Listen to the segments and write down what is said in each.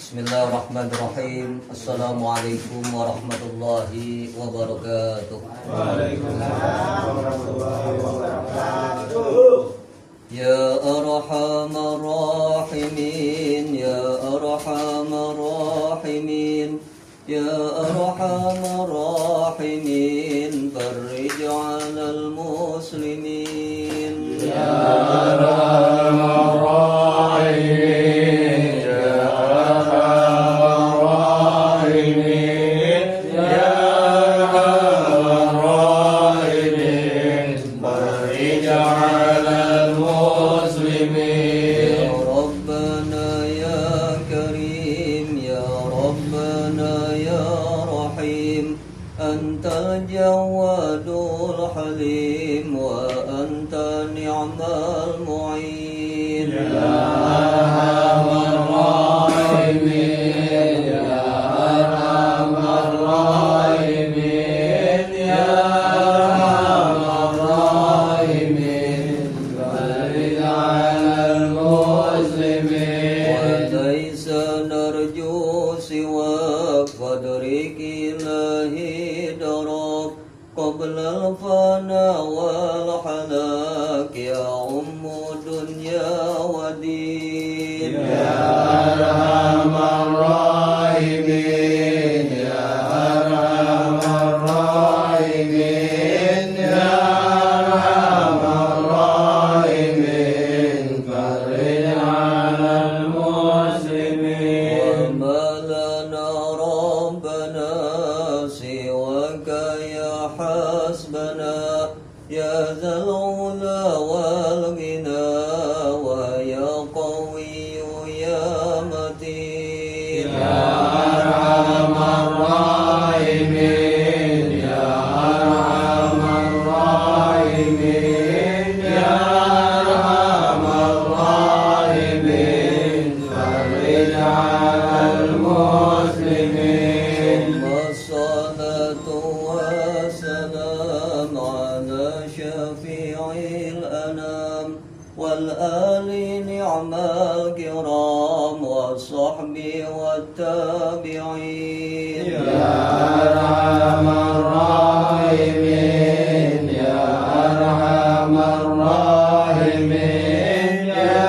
Bismillahirrahmanirrahim. Assalamualaikum warahmatullahi wabarakatuh. Waalaikumsalam warahmatullahi wabarakatuh. Ya arhamar rahimin, ya arhamar rahimin, ya arhamar rahimin, farij 'alal muslimin. Ya arhamar rahimin. Anta jawadul halim wa anta ni'mal mu'in. Ya arhamar rahimin, ya arhamar rahimin, ya arhamar rahimin, farij 'alal muslimin. Wa laysa narju siwa qadrik ilahi قبل الفنا والحلاك يا أم دنيا ودين. يا أرحم الراحمين، يا أرحم الراحمين، يا أرحم الراحمين، فرج على المسلمين. وما لنا ربنا سواك حسبنا يا ذا العلا والغنى ويا قوي يا متين. يا أرحم الراحمين، يا أرحم الراحمين، يا أرحم الراحمين، فرج على المسلمين. والصلاة والسلام على شفيع الأنام والآل نعم الكرام والصحب والتابعين. يا أرحم الراحمين، يا أرحم الراحمين، يا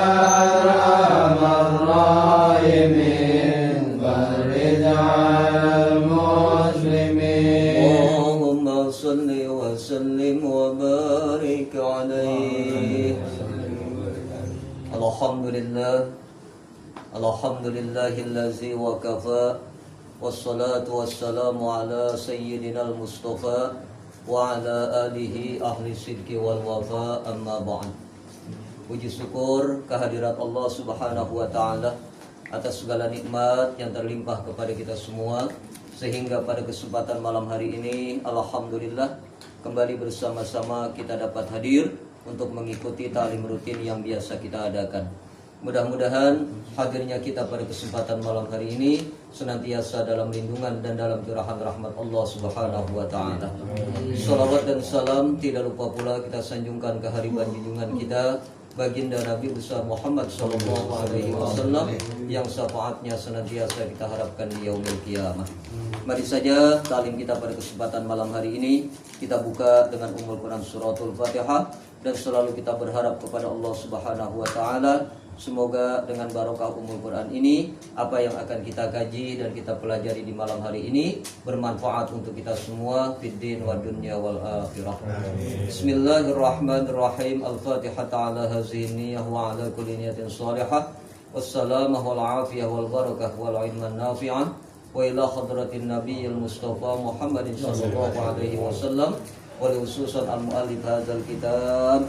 أرحم الراحمين، فرج على المسلمين. اللهم صل وسلم وبارك عليه. Alhamdulillahillazi wa kafa, wassalatu wassalamu ala sayyidina al-mustafa wa ala alihi ahli sidqi wal wafa, amma ba'd. Puji syukur kehadirat Allah subhanahu wa ta'ala atas segala nikmat yang terlimpah kepada kita semua, sehingga pada kesempatan malam hari ini alhamdulillah kembali bersama-sama kita dapat hadir untuk mengikuti ta'lim rutin yang biasa kita adakan. Mudah-mudahan hadirnya kita pada kesempatan malam hari ini senantiasa dalam lindungan dan dalam curahan rahmat Allah subhanahu wa ta'ala. Salawat dan salam tidak lupa pula kita sanjungkan ke hariban junjungan kita baginda Nabi besar Muhammad sallallahu alaihi wasallam yang syafaatnya senantiasa kita harapkan di yaumil qiyamah. Mari saja ta'lim kita pada kesempatan malam hari ini kita buka dengan Ummul Quran suratul Fatihah, dan selalu kita berharap kepada Allah subhanahu wa ta'ala semoga dengan barokah Ummul Quran ini apa yang akan kita kaji dan kita pelajari di malam hari ini bermanfaat untuk kita semua fid din wa dunya wal akhirah. Bismillahirrahmanirrahim. Al-Fatihah ala hazihi wa ala kulli niyatin salihah. Wassalamah wal afiyah wal barakah wal ilman nafi'an wa ila hadratin nabiyil mustafa Muhammadin sallallahu alaihi wasallam wa khususan al-muallif hadzal kitab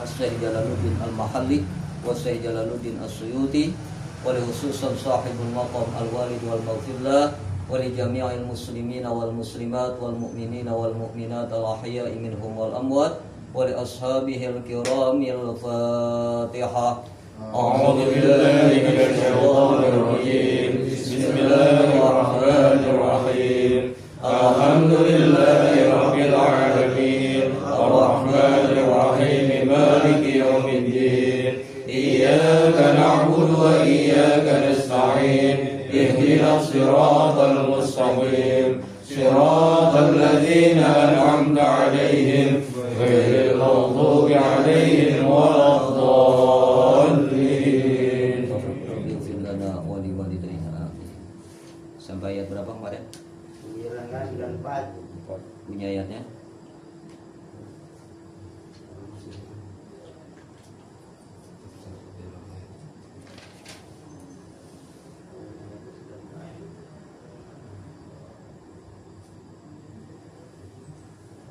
As-Syaikh Jalaluddin Al-Mahalli wa Syekh Jalaluddin As-Suyuti wa khususan sahibul maqam al-walid wal maghfirlah wa li jami'il muslimina wal muslimat wal mu'minina wal mu'minat al-ahya'i minhum wal amwat wa li ashabihil kiramil Fatihah. A'udzu billahi minasy syaithanir rajim. Bismillahirrahmanirrahim. Alhamdulillahirabbil alamin. Arrahmanir rahim. Maliki yaumiddin. الدين إياك نعبد وإياك نستعين اهدنا الصراط المستقيم صراط الذين أنعمت عليهم غير المغضوب عليهم ولا الضالين. Ighfir lana wa liwalidayna. Sampai ayat berapa kemarin? 94. Punya ayatnya?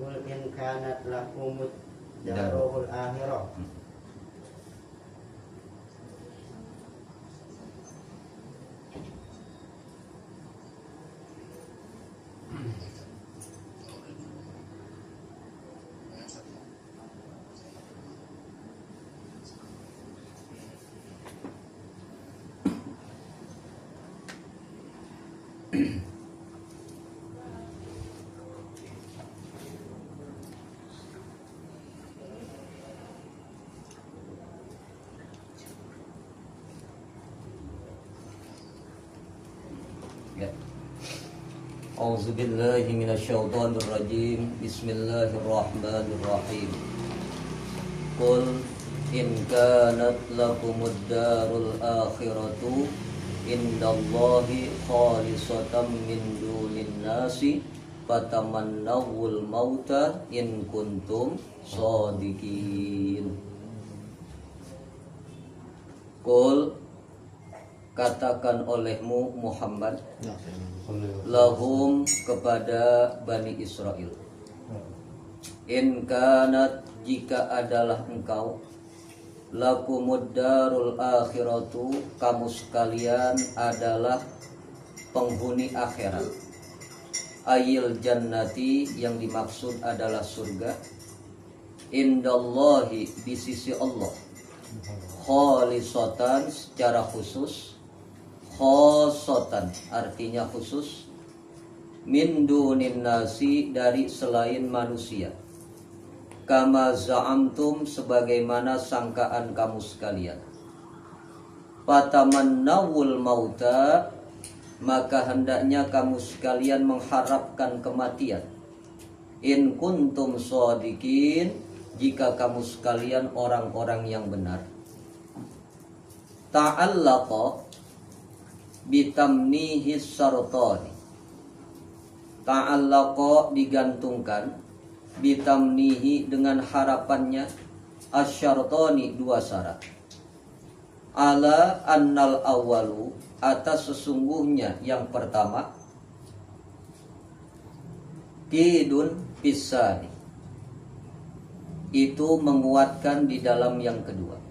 Qul in kanat lakumud darul akhirah. A'udzubillahi minasyaitonirrajim. Bismillahirrahmanirrahim. Qul in kanat lakumud darul akhiratu indallahi khalisatan min dunin nasi fatamannawul mauta in kuntum shadiqin. Qul, katakan olehmu Muhammad, lahum kepada Bani Israel, in kanat jika adalah engkau, lakumud darul akhiratu kamu sekalian adalah penghuni akhirat, ayil jannati yang dimaksud adalah surga, indallahi di sisi Allah, khalisatan secara khusus, khosotan artinya khusus, min dunin nasi dari selain manusia, kama za'amtum sebagaimana sangkaan kamu sekalian, fatamannawul mauta maka hendaknya kamu sekalian mengharapkan kematian, in kuntum shadiqin jika kamu sekalian orang-orang yang benar. Ta'allaqa bitamnihi sartani, ta'allaqa digantungkan, bitamnihi dengan harapannya, asyartani dua syarat, ala annal awalu atas sesungguhnya yang pertama, kidun pisani itu menguatkan di dalam yang kedua.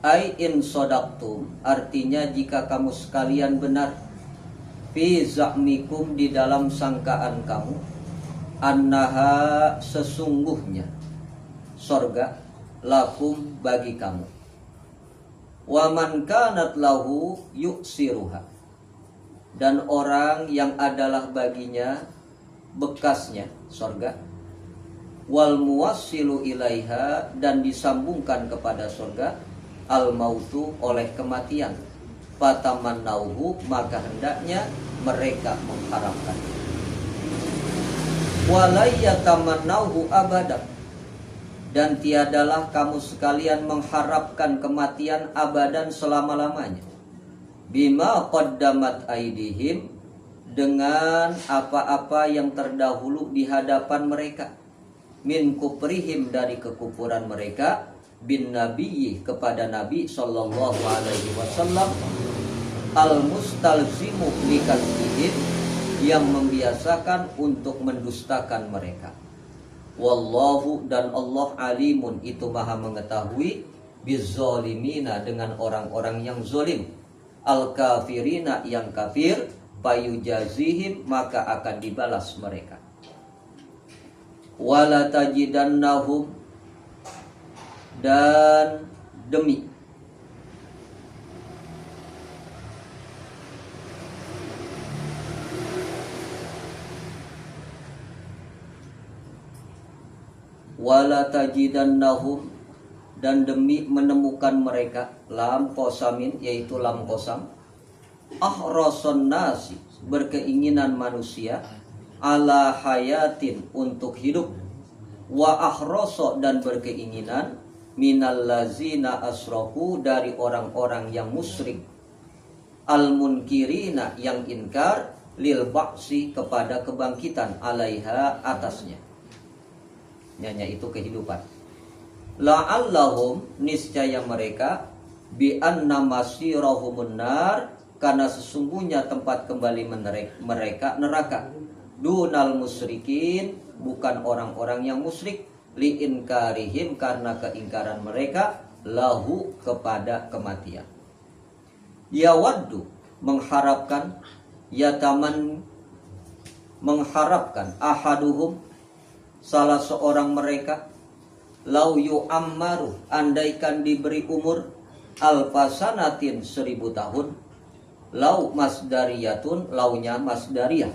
Ai in sodaktum artinya jika kamu sekalian benar, fi za'mikum di dalam sangkaan kamu, annaha sesungguhnya sorga, lakum bagi kamu, wa man kanat lahu yuksiruha dan orang yang adalah baginya bekasnya sorga, wal muwassilu ilaiha dan disambungkan kepada sorga, al mautu oleh kematian, fatamannauhu maka hendaknya mereka mengharapkan, walayyatamannauhu abadan dan tiadalah kamu sekalian mengharapkan kematian abadan selama-lamanya, bima qaddamat aidihim dengan apa-apa yang terdahulu di hadapan mereka, min kuprihim dari kekufuran mereka, bin nabiyyi kepada Nabi sallallahu alaihi wasallam, al mustalzimu likadzibihim yang membiasakan untuk mendustakan mereka. Wallahu dan Allah alimun itu maha mengetahui, bizzalimina dengan orang-orang yang zalim, al kafirina yang kafir, payujazihim maka akan dibalas mereka. Wala tajidannahum dan demi wala tajidannahum dan demi menemukan mereka, lam kosamin yaitu lam kosam, ahrason nasi berkeinginan manusia, ala hayatin untuk hidup, wa ahroso dan berkeinginan, minal lazina asroku dari orang-orang yang musyrik, al munkirina yang inkar, lil ba'si kepada kebangkitan, alaiha atasnya, nyanya itu kehidupan. La'allahum niscaya mereka, bi anna masirahumun nar karena sesungguhnya tempat kembali mereka neraka, dunal musyrikin bukan orang-orang yang musyrik, liinkarihim karena keingkaran mereka, lahu kepada kematian. Yawaddu mengharapkan, yataman mengharapkan, ahaduhum salah seorang mereka, lau yu'ammaru andaikan diberi umur, alfasanatin 1000 tahun, lau masdariyatun launya masdariyah,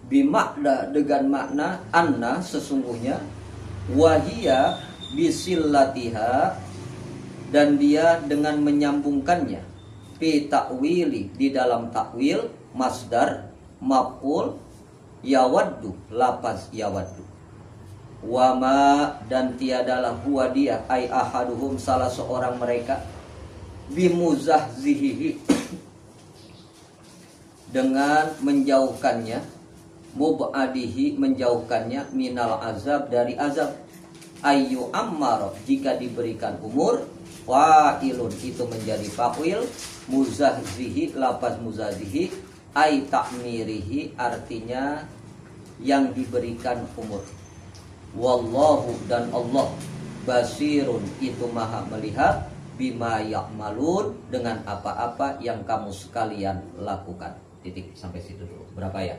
bimakna dengan makna anna sesungguhnya, wahia bisillatiha dan dia dengan menyambungkannya, fi ta'wili di dalam takwil, masdar maf'ul, yawaddu lafaz yawaddu, wama dan tiadalah huwa dia ai ahaduhum salah seorang mereka, bimuzahzihi dengan menjauhkannya, mubadihi menjauhkannya, minal azab dari azab, ayu ammar jika diberikan umur, fa'ilun itu menjadi fa'il, muzahzihi lafaz muzahzihi ai ta'mirihi artinya yang diberikan umur. Wallahu dan Allah, basirun itu maha melihat, bima ya'malun dengan apa-apa yang kamu sekalian lakukan. Titik sampai situ dulu. Berapa ya?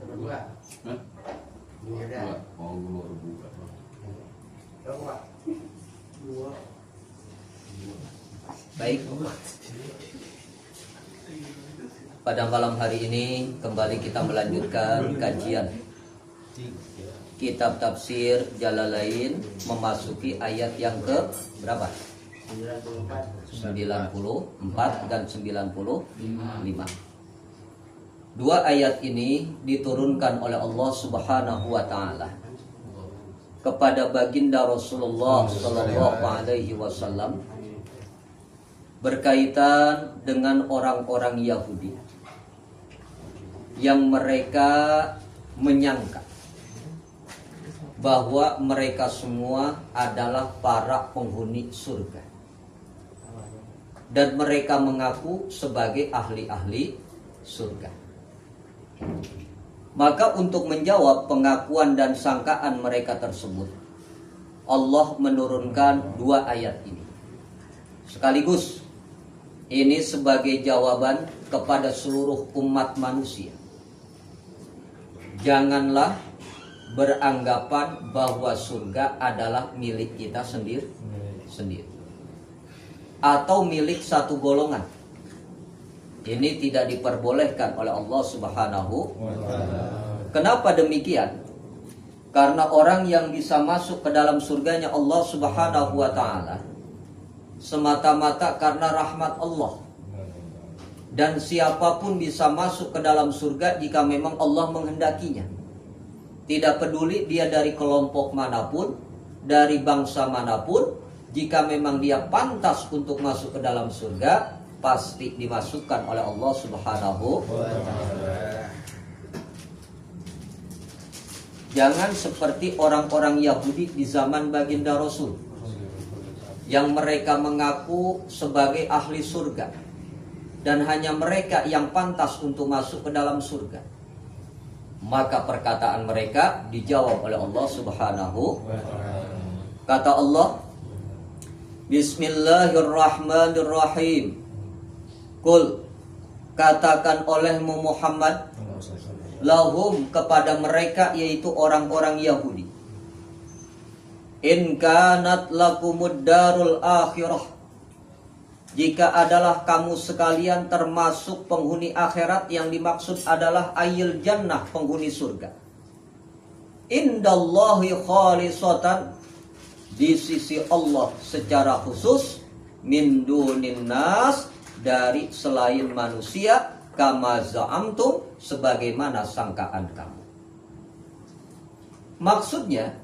Dua. Dua. Oh, dua. Baik. Pada malam hari ini kembali kita melanjutkan kajian kitab tafsir Jalalain, memasuki ayat yang ke berapa? 94 dan 95. Dua ayat ini diturunkan oleh Allah Subhanahu wa taala kepada baginda Rasulullah sallallahu alaihi wasallam berkaitan dengan orang-orang Yahudi yang mereka menyangka bahwa mereka semua adalah para penghuni surga, dan mereka mengaku sebagai ahli-ahli surga. Maka untuk menjawab pengakuan dan sangkaan mereka tersebut, Allah menurunkan dua ayat ini sekaligus. Ini sebagai jawaban kepada seluruh umat manusia. Janganlah beranggapan bahwa surga adalah milik kita sendiri atau milik satu golongan. Ini tidak diperbolehkan oleh Allah Subhanahu wa ta'ala. Kenapa demikian? Karena orang yang bisa masuk ke dalam surganya Allah Subhanahu wa ta'ala semata-mata karena rahmat Allah. Dan siapapun bisa masuk ke dalam surga jika memang Allah menghendakinya. Tidak peduli dia dari kelompok manapun, dari bangsa manapun, jika memang dia pantas untuk masuk ke dalam surga, pasti dimasukkan oleh Allah Subhanahu wa ta'ala. Jangan seperti orang-orang Yahudi di zaman baginda Rasul, yang mereka mengaku sebagai ahli surga, dan hanya mereka yang pantas untuk masuk ke dalam surga. Maka perkataan mereka dijawab oleh Allah Subhanahu wa ta'ala. Kata Allah, Bismillahirrahmanirrahim. Qul, katakan olehmu Muhammad, lahum kepada mereka, yaitu orang-orang Yahudi, in kanat lakumud darul akhirah, jika adalah kamu sekalian termasuk penghuni akhirat, yang dimaksud adalah ayil jannah, penghuni surga, indallahi khalisatan, di sisi Allah secara khusus min dunin nas, dari selain manusia, kama za'amtum, sebagaimana sangkaan kamu. Maksudnya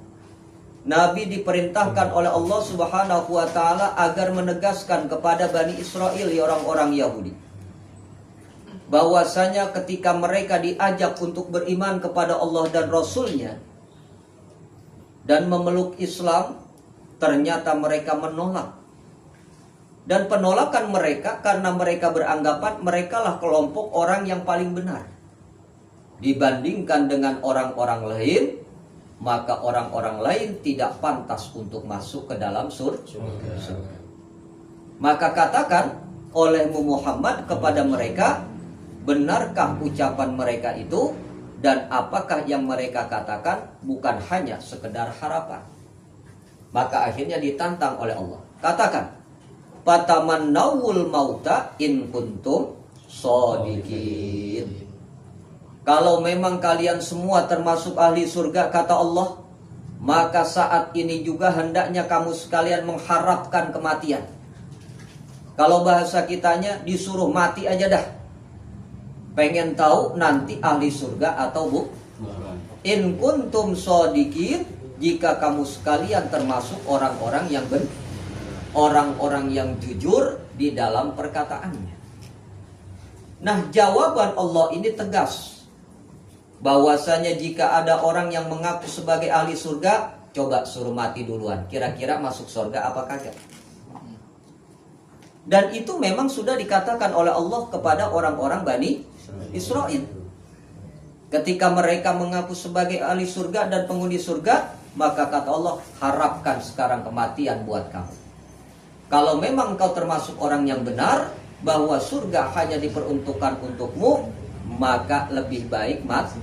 Nabi diperintahkan oleh Allah Subhanahu wa taala agar menegaskan kepada Bani Israel, orang-orang Yahudi, bahwasanya ketika mereka diajak untuk beriman kepada Allah dan Rasul-Nya dan memeluk Islam, ternyata mereka menolak. Dan penolakan mereka karena mereka beranggapan merekalah kelompok orang yang paling benar dibandingkan dengan orang-orang lain, maka orang-orang lain tidak pantas untuk masuk ke dalam surga. Maka katakan olehmu Muhammad kepada mereka, benarkah ucapan mereka itu, dan apakah yang mereka katakan bukan hanya sekedar harapan? Maka akhirnya ditantang oleh Allah. Katakan, fatamannawul mauta in kuntum shodiqin. Kalau memang kalian semua termasuk ahli surga, kata Allah, maka saat ini juga hendaknya kamu sekalian mengharapkan kematian. Kalau bahasa kitanya, disuruh mati aja dah. Pengen tahu nanti ahli surga atau bukan? In kuntum shodiqin, jika kamu sekalian termasuk orang-orang yang benar, orang-orang yang jujur di dalam perkataannya. Nah, jawaban Allah ini tegas, bahwasanya jika ada orang yang mengaku sebagai ahli surga, coba suruh mati duluan, kira-kira masuk surga apa kagak? Dan itu memang sudah dikatakan oleh Allah kepada orang-orang Bani Israel. Ketika mereka mengaku sebagai ahli surga dan penghuni surga, maka kata Allah, harapkan sekarang kematian buat kamu. Kalau memang kau termasuk orang yang benar, bahwa surga hanya diperuntukkan untukmu, maka lebih baik mati.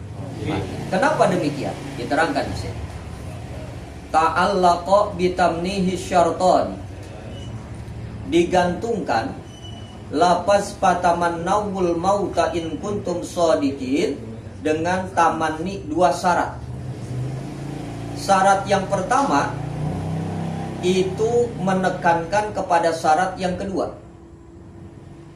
Kenapa demikian? Diterangkan di sini. Ta'allaqa bitamnihi syarton, digantungkan lafaz fatamannawul mauta in kuntum shodiqin dengan tamanni dua syarat. Syarat yang pertama itu menekankan kepada syarat yang kedua.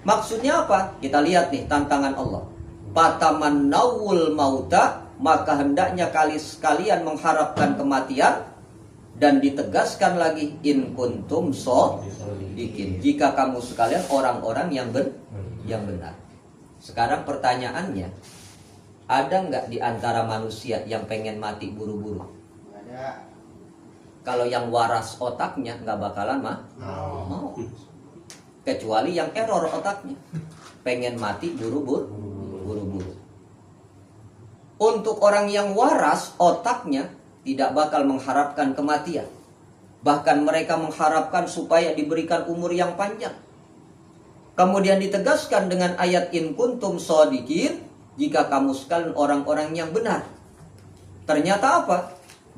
Maksudnya apa? Kita lihat nih tantangan Allah. Fatamannawul mauta, maka hendaknya sekalian mengharapkan kematian, dan ditegaskan lagi in kuntum shodiqin, jika kamu sekalian orang-orang yang benar. Sekarang pertanyaannya, ada nggak di antara manusia yang pengen mati buru-buru? Ada. Kalau yang waras otaknya nggak bakalan mau. Kecuali yang error otaknya, pengen mati buru-buru. Untuk orang yang waras otaknya tidak bakal mengharapkan kematian. Bahkan mereka mengharapkan supaya diberikan umur yang panjang. Kemudian ditegaskan dengan ayat in kuntum shodiqin, jika kamu sekalian orang-orang yang benar. Ternyata apa?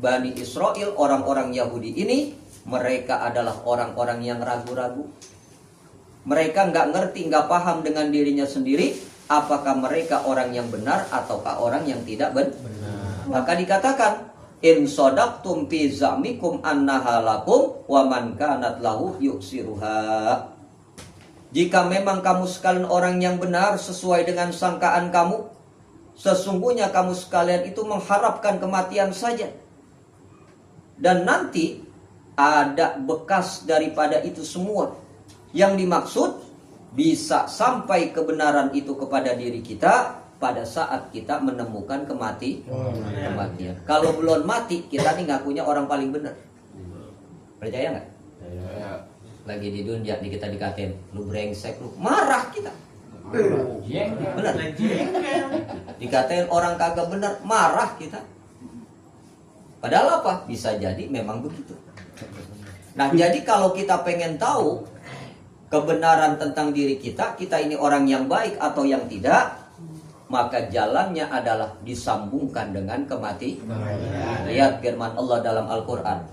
Bani Israel, orang-orang Yahudi ini, mereka adalah orang-orang yang ragu-ragu. Mereka nggak ngerti, nggak paham dengan dirinya sendiri, apakah mereka orang yang benar ataukah orang yang tidak benar. Maka dikatakan, in sodaqtum fi za'mikum annaha lakum wa man kanat lahu yuksiruha. Jika memang kamu sekalian orang yang benar sesuai dengan sangkaan kamu, sesungguhnya kamu sekalian itu mengharapkan kematian saja. Dan nanti ada bekas daripada itu semua. Yang dimaksud bisa sampai kebenaran itu kepada diri kita pada saat kita menemukan kematian. Kalau belum mati, kita nih ngakunya orang paling benar. Percaya nggak? Lagi di dunia kita dikatain, lu brengsek, lu marah kita. Benar? Dikatain orang kagak benar, marah kita. Padahal apa? Bisa jadi memang begitu. Nah, jadi kalau kita pengen tahu kebenaran tentang diri kita, kita ini orang yang baik atau yang tidak, maka jalannya adalah disambungkan dengan kematian. Lihat firman Allah dalam Al-Quran.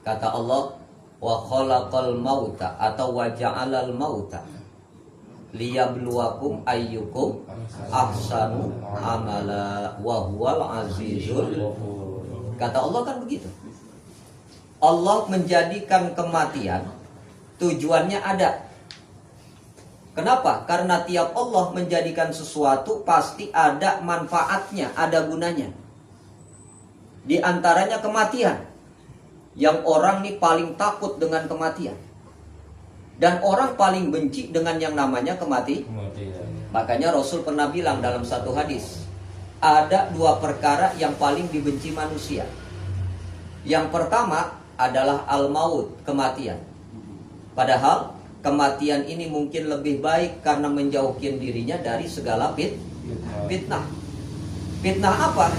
Kata Allah, wa khalaqal mauta atau wa ja'alal mauta liyabluwakum ayyukum ahsanu amala wa huwal azizul. Kata Allah kan begitu. Allah menjadikan kematian tujuannya ada. Kenapa? Karena tiap Allah menjadikan sesuatu pasti ada manfaatnya, ada gunanya. Di antaranya kematian. Yang orang nih paling takut dengan kematian. Dan orang paling benci dengan yang namanya kematian. Makanya Rasul pernah bilang dalam satu hadis, ada dua perkara yang paling dibenci manusia. Yang pertama adalah al-maut, kematian. Padahal kematian ini mungkin lebih baik karena menjauhkan dirinya dari segala fitnah. Fitnah apa?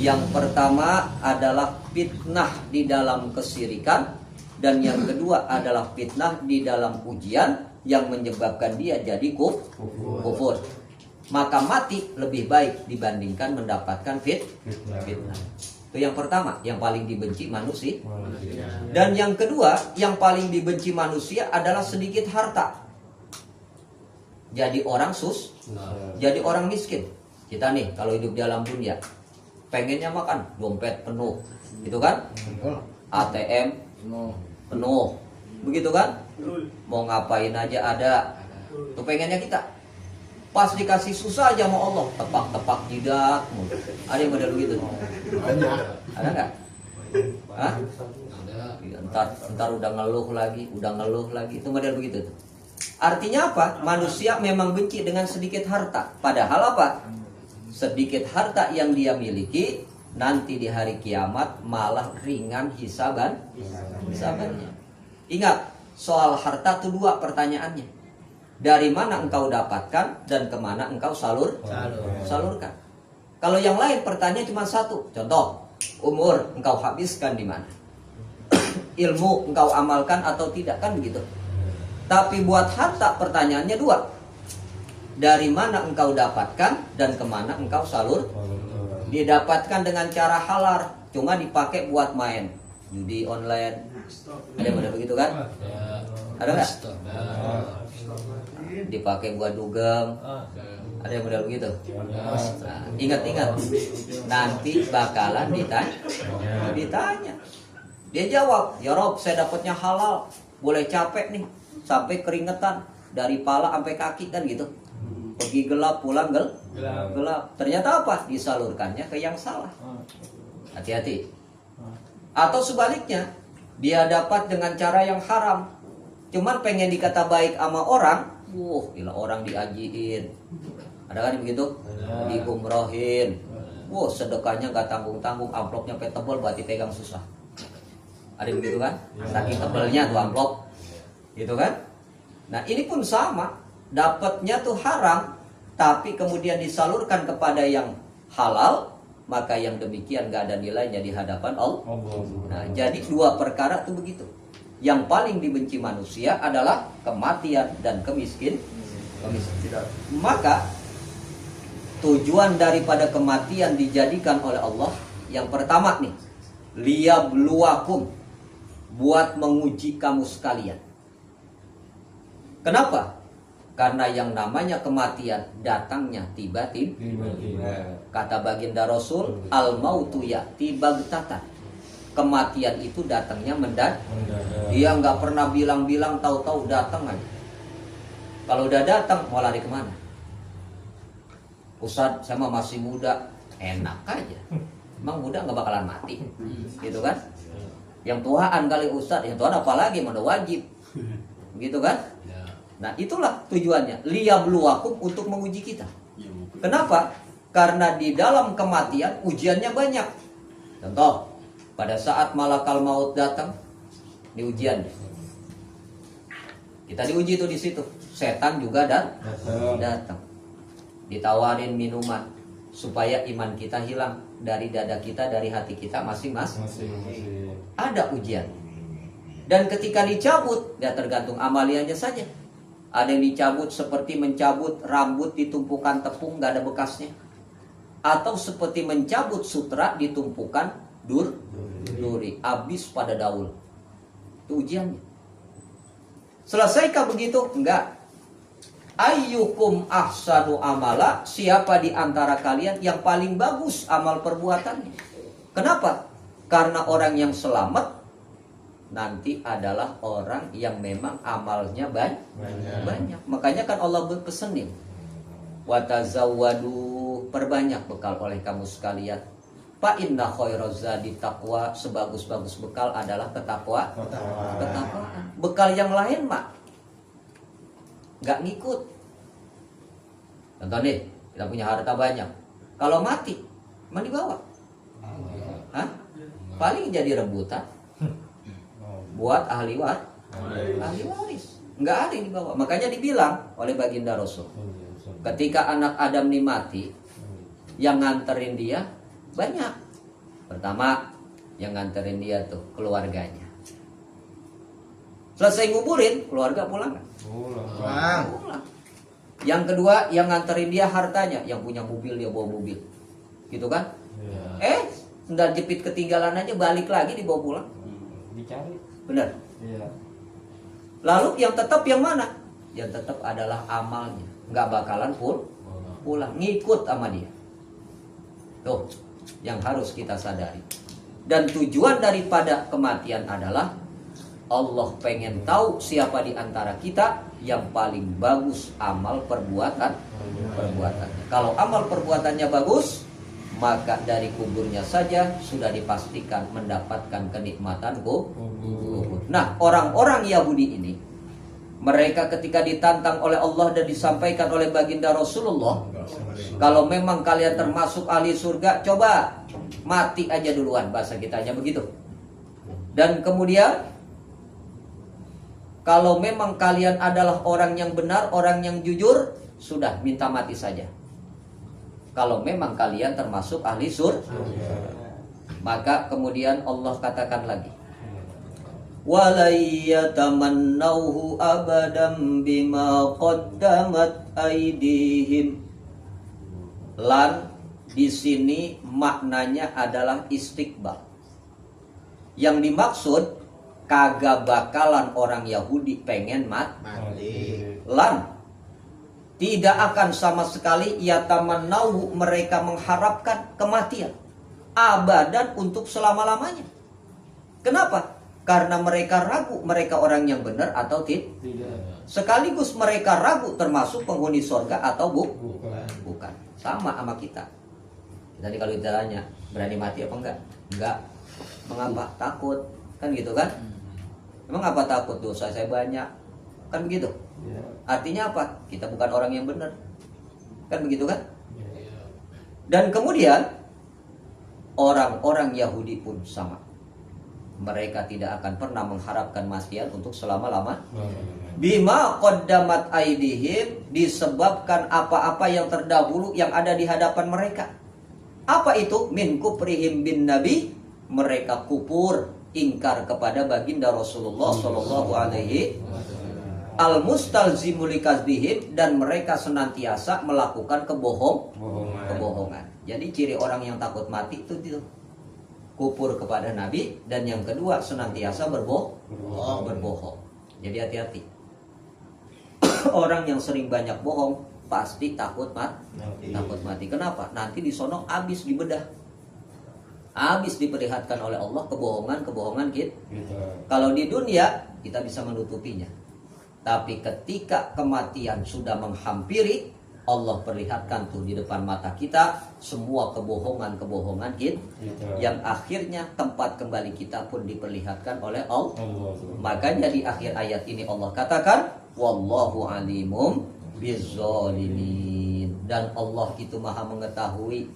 Yang pertama adalah fitnah di dalam kesyirikan, dan yang kedua adalah fitnah di dalam ujian yang menyebabkan dia jadi kufur. Maka mati lebih baik dibandingkan mendapatkan fitnah. Itu yang pertama, yang paling dibenci manusia. Dan yang kedua, yang paling dibenci manusia adalah sedikit harta. Jadi orang jadi orang miskin. Kita nih kalau hidup di alam dunia, pengennya makan dompet penuh, gitu kan? ATM penuh, begitu kan? Mau ngapain aja ada. Tuh pengennya kita. Pas dikasih susah aja sama Allah, tepak-tepak jidat. Ada yang model begitu? Ada nggak? Hah? Ntar udah ngeluh lagi. Itu model begitu. Artinya apa? Manusia memang benci dengan sedikit harta. Padahal apa? Sedikit harta yang dia miliki nanti di hari kiamat malah ringan hisabannya. Ingat, soal harta itu dua pertanyaannya. Dari mana engkau dapatkan dan kemana engkau salurkan. Kalau yang lain pertanyaan cuma satu. Contoh, umur engkau habiskan di mana? Ilmu engkau amalkan atau tidak, kan begitu. Tapi buat harta pertanyaannya dua. Dari mana engkau dapatkan dan kemana engkau salur? Didapatkan dengan cara halal, cuma dipakai buat main judi online. Ada yang begitu kan? Ada nggak? Dipakai buat dugem. Ada yang model begitu? Nah, ingat-ingat, nanti bakalan ditanya. Dia jawab, ya Rob, saya dapatnya halal, boleh capek nih, sampai keringetan dari pala sampai kaki, kan gitu. Pergi gelap, pulang gelap. Ternyata apa? Disalurkannya ke yang salah. Hati-hati. Atau sebaliknya, dia dapat dengan cara yang haram, cuman pengen dikata baik sama orang. Gila, orang diajiin. Ada kan begitu? Diumrohin. Sedekahnya gak tanggung-tanggung, amplopnya tebal, berarti pegang susah. Ada begitu kan? Saking tebelnya tuh amplop, gitu kan? Nah ini pun sama, dapatnya tuh haram, tapi kemudian disalurkan kepada yang halal, maka yang demikian gak ada nilainya di hadapan Allah. Nah jadi dua perkara tuh begitu. Yang paling dibenci manusia adalah kematian dan kemiskinan. Maka tujuan daripada kematian dijadikan oleh Allah yang pertama nih, liyabluwakum, buat menguji kamu sekalian. Kenapa? Karena yang namanya kematian datangnya tiba-tiba. Kata baginda Rasul, al-mautu ya'ti baghtatan. Kematian itu datangnya mendadak. Dia nggak pernah bilang-bilang, tahu-tahu datang aja. Kalau udah datang mau lari kemana? Ustadz, saya masih muda, enak aja. Emang muda nggak bakalan mati, gitu kan? Yang tuaan kali Ustadz, yang tuaan apalagi mana wajib, gitu kan? Nah itulah tujuannya, liyabluwakum, untuk menguji kita. Kenapa? Karena di dalam kematian ujiannya banyak. Contoh, pada saat malakal maut datang, di ujian, kita diuji tuh di situ. Setan juga datang, ditawarin minuman supaya iman kita hilang dari dada kita, dari hati kita masing-masing. Ada ujian. Dan ketika dicabut, ya tergantung amaliannya saja. Ada yang dicabut seperti mencabut rambut ditumpukan tepung, gak ada bekasnya. Atau seperti mencabut sutra ditumpukan duri, habis pada daun. Itu ujiannya. Selesaikah begitu? Enggak. Ayyukum ahsanu amala, siapa di antara kalian yang paling bagus amal perbuatannya. Kenapa? Karena orang yang selamat nanti adalah orang yang memang amalnya banyak. Makanya kan Allah berpesenin, watazawwadu, perbanyak bekal oleh kamu sekalian. Fa inna khairaz zadi taqwa, sebagus-bagus bekal adalah ketakwaan. Bekal yang lain mah nggak ngikut. Contoh nih, kita punya harta banyak. Kalau mati, mana dibawa? Hah? Paling jadi rebutan buat ahli waris. Nggak ada yang dibawa. Makanya dibilang oleh baginda Rasul, ketika anak Adam ini mati, yang nganterin dia banyak. Pertama, yang nganterin dia tuh keluarganya. Selesai nguburin, keluarga pulang kan? Pulang. Yang kedua, yang nganterin dia hartanya. Yang punya mobil, dia bawa mobil. Gitu kan? Sendal jepit ketinggalan aja, balik lagi dibawa pulang. Dicari. Benar? Iya. Lalu yang tetap yang mana? Yang tetap adalah amalnya. Nggak bakalan pulang. Ngikut sama dia. Tuh, yang harus kita sadari. Dan tujuan daripada kematian adalah Allah pengen tahu siapa di antara kita yang paling bagus amal perbuatannya. Kalau amal perbuatannya bagus, maka dari kuburnya saja sudah dipastikan mendapatkan kenikmatan kubur. Nah, orang-orang Yahudi ini, mereka ketika ditantang oleh Allah dan disampaikan oleh baginda Rasulullah, kalau memang kalian termasuk ahli surga, coba mati aja duluan, bahasa kitanya begitu. Dan kemudian, kalau memang kalian adalah orang yang benar, orang yang jujur, sudah minta mati saja. Kalau memang kalian termasuk ahli surga. Maka kemudian Allah katakan lagi, walayatamannauhu abadan bima qaddamat aydihim. Lan di sini maknanya adalah istiqbal. Yang dimaksud kagak bakalan orang Yahudi pengen mati. Lan tidak akan sama sekali yatamannauhu, mereka mengharapkan kematian abadan untuk selama-lamanya. Kenapa? Karena mereka ragu mereka orang yang benar atau tidak. Sekaligus mereka ragu termasuk penghuni surga atau bukan. Sama kita. Tadi kalau kita tanya, berani mati apa enggak? Enggak. Mengapa? Takut. Kan gitu kan? Emang apa takut? Dosa saya banyak. Kan begitu? Artinya apa? Kita bukan orang yang benar. Kan begitu kan? Dan kemudian orang-orang Yahudi pun sama. Mereka tidak akan pernah mengharapkan kematian untuk selama-lama. Bima qaddamat aydihim, disebabkan apa-apa yang terdahulu yang ada di hadapan mereka. Apa itu? Min kufrihim bin nabi, mereka kufur, ingkar kepada baginda Rasulullah sallallahu alaihi al-mustalzimul likadzbihim, dan mereka senantiasa melakukan kebohongan. Jadi ciri orang yang takut mati itu kufur kepada Nabi, dan yang kedua senantiasa berbohong. Jadi hati-hati. Orang yang sering banyak bohong pasti takut mati. Kenapa? Nanti di sono habis dibedah. Habis diperlihatkan oleh Allah kebohongan kita. Kalau di dunia kita bisa menutupinya. Tapi ketika kematian sudah menghampiri, Allah perlihatkan tuh di depan mata kita semua kebohongan kita, yang akhirnya tempat kembali kita pun diperlihatkan oleh Allah. Makanya di akhir ayat ini Allah katakan, wallahu alimum bizzalimin, dan Allah itu maha mengetahui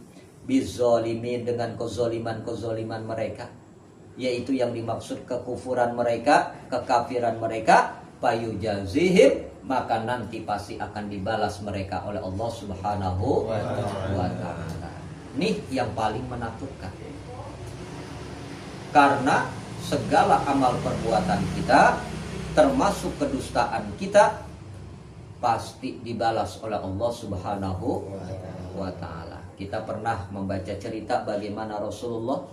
bizzalimin, dengan kezaliman mereka, yaitu yang dimaksud kekufuran mereka, kekafiran mereka. Fayujazihim, maka nanti pasti akan dibalas mereka oleh Allah Subhanahu wa ta'ala. Ini yang paling menakutkan. Karena segala amal perbuatan kita, termasuk kedustaan kita, pasti dibalas oleh Allah Subhanahu wa ta'ala. Kita pernah membaca cerita bagaimana Rasulullah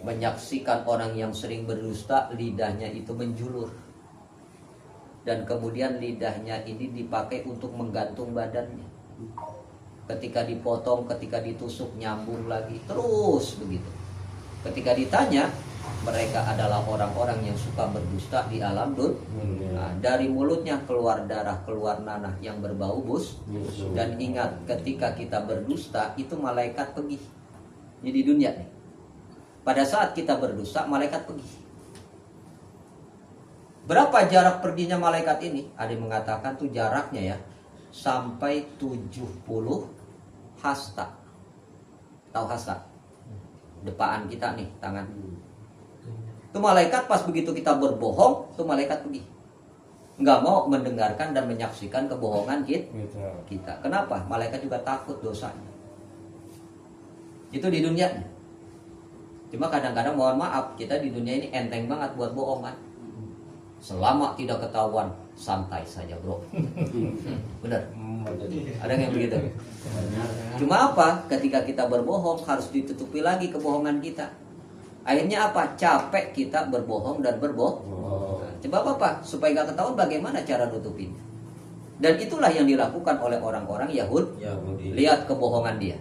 menyaksikan orang yang sering berdusta, lidahnya itu menjulur. Dan kemudian lidahnya ini dipakai untuk menggantung badannya. Ketika dipotong, ketika ditusuk, nyambung lagi, terus begitu. Ketika ditanya, mereka adalah orang-orang yang suka berdusta di alam dunia. Nah, dari mulutnya keluar darah, keluar nanah yang berbau bus. Dan ingat, ketika kita berdusta itu malaikat pergi. Ini di dunia nih. Pada saat kita berdusta, malaikat pergi. Berapa jarak perginya malaikat ini? Ada yang mengatakan tuh jaraknya ya sampai 70 hasta. Tahu hasta? Depaan kita nih, tangan. Itu malaikat pas begitu kita berbohong, tuh malaikat pergi. Nggak mau mendengarkan dan menyaksikan kebohongan kita. Kenapa? Malaikat juga takut dosanya. Itu di dunia. Cuma kadang-kadang mohon maaf, kita di dunia ini enteng banget buat bohong kan. Selama tidak ketahuan, santai saja bro. Bener? Ada yang begitu? Cuma apa? Ketika kita berbohong harus ditutupi lagi kebohongan kita. Akhirnya apa? Capek kita berbohong dan berbohong. Coba apa? Supaya gak ketahuan bagaimana cara nutupinnya. Dan itulah yang dilakukan oleh orang-orang Yahudi. Lihat kebohongan dia.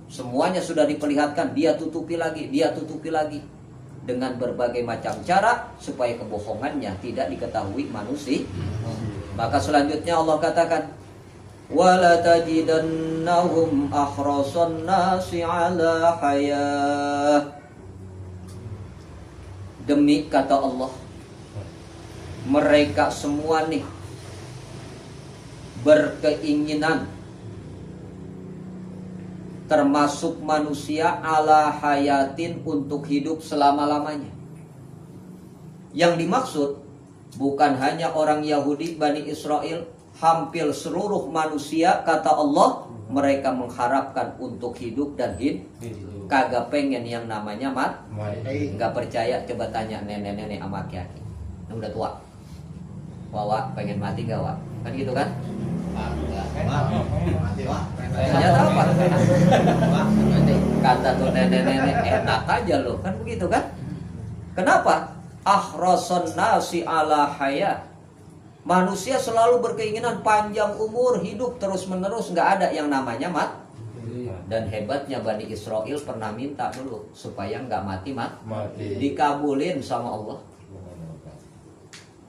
Semuanya sudah diperlihatkan, dia tutupi lagi, dia tutupi lagi. Dengan berbagai macam cara supaya kebohongannya tidak diketahui manusia. Maka selanjutnya Allah katakan, wala tajidannahum ahrasan nasi ala hayah. Demi kata Allah, mereka semua nih berkeinginan, termasuk manusia ala hayatin, untuk hidup selama-lamanya. Yang dimaksud bukan hanya orang Yahudi Bani Israel, hampir seluruh manusia kata Allah mereka mengharapkan untuk hidup dan hidup. Kagak pengen yang namanya mati. Nggak percaya, coba tanya nenek-nenek sama aki-aki. Yang udah tua. Wak, pengen mati gak Wak? Kan gitu kan? Ternyata apa? Kata tuh nenek-nenek, enak aja loh. Kan begitu kan? Kenapa? Ahrason nasi ala haya. Manusia selalu berkeinginan panjang umur, hidup terus-menerus, nggak ada yang namanya mati. Dan hebatnya Bani Israel pernah minta dulu supaya nggak mati. Dikabulin sama Allah.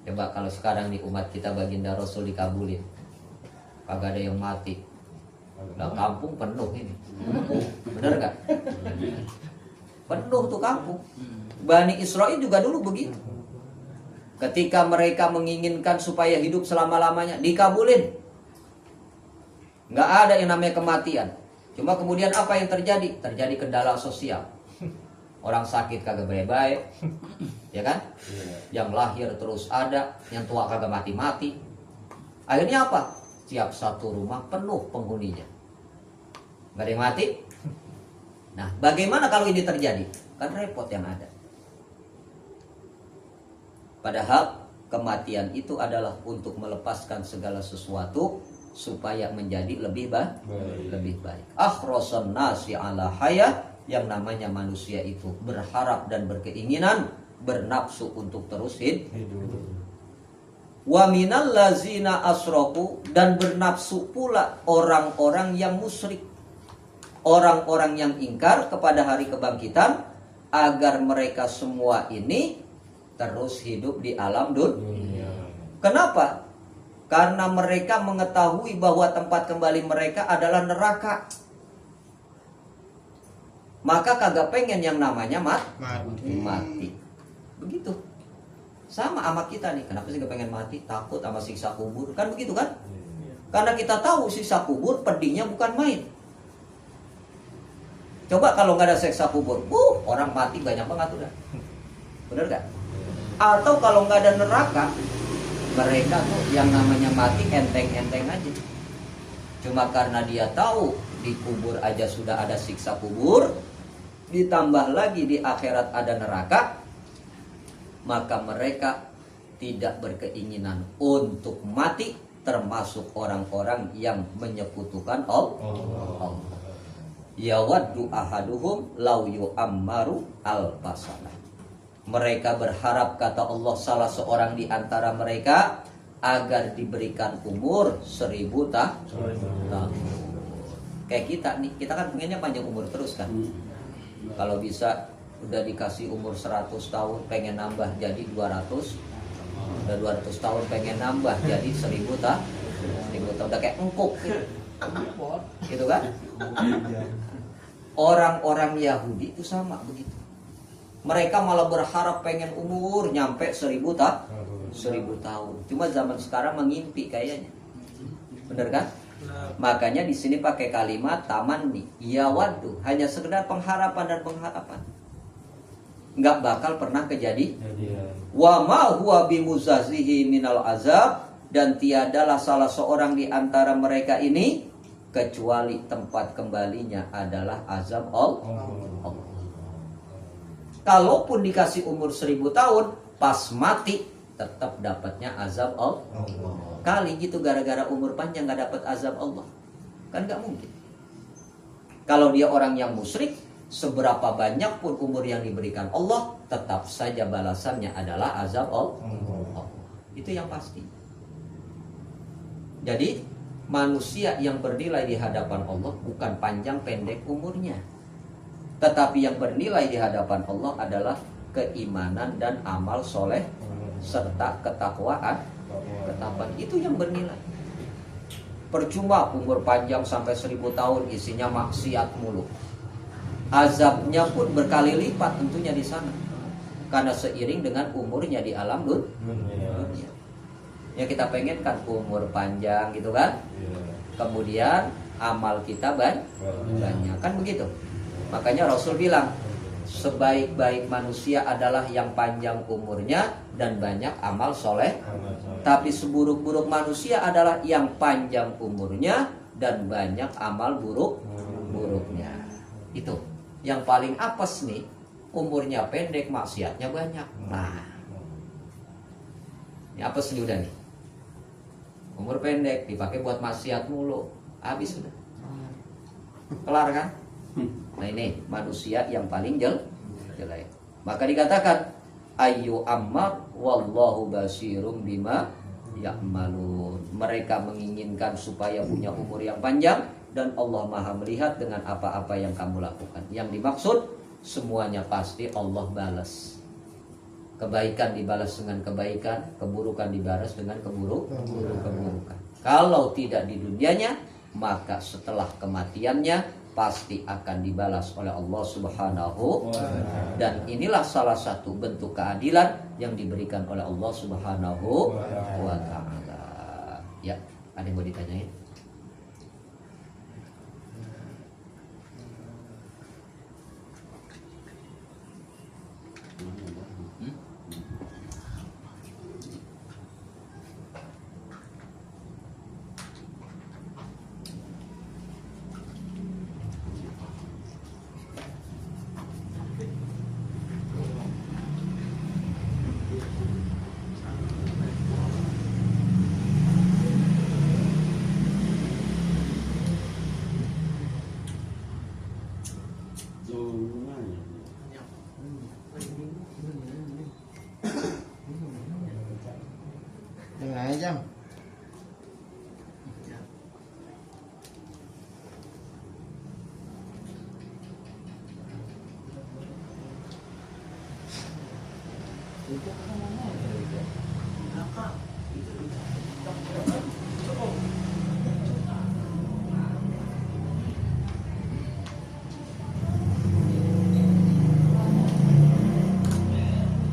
Coba kalau sekarang di umat kita baginda Rasul dikabulin, kagak ada yang mati. Nah, kampung penuh ini. Bener nggak? Penuh tuh kampung. Bani Israel juga dulu begitu. Ketika mereka menginginkan supaya hidup selama-lamanya, dikabulin. Nggak ada yang namanya kematian. Cuma kemudian apa yang terjadi? Terjadi kendala sosial. Orang sakit kagak baik-baik, ya kan? Yang lahir terus ada, yang tua kagak mati-mati. Akhirnya apa? Tiap satu rumah penuh penghuninya. Nggak ada yang mati. Nah, bagaimana kalau ini terjadi? Kan repot yang ada. Padahal kematian itu adalah untuk melepaskan segala sesuatu supaya menjadi lebih baik. Ahrasan nasi ala haya, yang namanya manusia itu berharap dan berkeinginan, bernafsu untuk terus hidup. Wa minal lazina asraku, dan bernafsu pula orang-orang yang musyrik, orang-orang yang ingkar kepada hari kebangkitan, agar mereka semua ini terus hidup di alam dunia. Kenapa? Karena mereka mengetahui bahwa tempat kembali mereka adalah neraka. Maka kagak pengen yang namanya mati. Begitu. Sama sama kita nih. Kenapa sih gak pengen mati? Takut sama siksa kubur. Kan begitu kan? Karena kita tahu siksa kubur pedihnya bukan main. Coba kalau nggak ada siksa kubur, orang mati banyak banget udah. Bener gak? Atau kalau nggak ada neraka, mereka tuh yang namanya mati enteng-enteng aja. Cuma karena dia tahu di kubur aja sudah ada siksa kubur, ditambah lagi di akhirat ada neraka, maka mereka tidak berkeinginan untuk mati, termasuk orang-orang yang menyekutukan Allah. Yawaddu ahaduhum law yu'ammaru al-basana. Mereka berharap, kata Allah, salah seorang di antara mereka agar diberikan umur 1000 tahun. Kayak kita nih, kita kan pengennya panjang umur terus kan. Kalau bisa udah dikasih umur 100 tahun pengen nambah jadi 200, udah 200 tahun pengen nambah jadi 1000 tahun, 1000 tahun udah kayak engkuk gitu kan. Orang-orang Yahudi itu sama begitu. Mereka malah berharap pengen umur nyampe 1000 tahun. Cuma zaman sekarang mengimpi kayaknya. Bener kan? Makanya di sini pakai kalimat tamanni, ya wadu, hanya sekedar pengharapan dan pengharapan. Nggak bakal pernah kejadian. Wa ma huwa bimuzazihi minal azab, dan tiadalah salah seorang di antara mereka ini kecuali tempat kembalinya adalah azab Allah. Kalaupun dikasih umur 1000 tahun, pas mati tetap dapatnya azab Allah. Kali gitu gara-gara umur panjang gak dapat azab Allah, kan gak mungkin. Kalau dia orang yang musyrik, seberapa banyak pun umur yang diberikan Allah, tetap saja balasannya adalah azab Allah. Itu yang pasti. Jadi manusia yang bernilai di hadapan Allah bukan panjang pendek umurnya, tetapi yang bernilai di hadapan Allah adalah keimanan dan amal soleh serta ketakwaan. Itu yang bernilai. Percuma umur panjang sampai 1000 tahun isinya maksiat mulu. Azabnya pun berkali lipat tentunya di sana, karena seiring dengan umurnya di alam dunia. Ya kita pengen kan umur panjang gitu kan. Kemudian amal kita banyak kan begitu. Makanya Rasul bilang, sebaik-baik manusia adalah yang panjang umurnya dan banyak amal soleh. Tapi seburuk-buruk manusia adalah yang panjang umurnya dan banyak amal buruknya. Itu yang paling apes nih, umurnya pendek maksiatnya banyak. Nah, ini apes nih udah nih. Umur pendek dipakai buat maksiat mulu, habis udah. Kelar kan? Nah ini manusia yang paling jelek. Maka dikatakan ayu ammar wallahu basirum bima ya'malun. Mereka menginginkan supaya punya umur yang panjang, dan Allah Maha melihat dengan apa-apa yang kamu lakukan. Yang dimaksud semuanya pasti Allah balas. Kebaikan dibalas dengan kebaikan, keburukan dibalas dengan keburukan. Kalau tidak di dunianya, maka setelah kematiannya pasti akan dibalas oleh Allah Subhanahu. Dan inilah salah satu bentuk keadilan yang diberikan oleh Allah Subhanahu wa ta'ala. Ya, ada yang mau ditanyain? Dengan jam.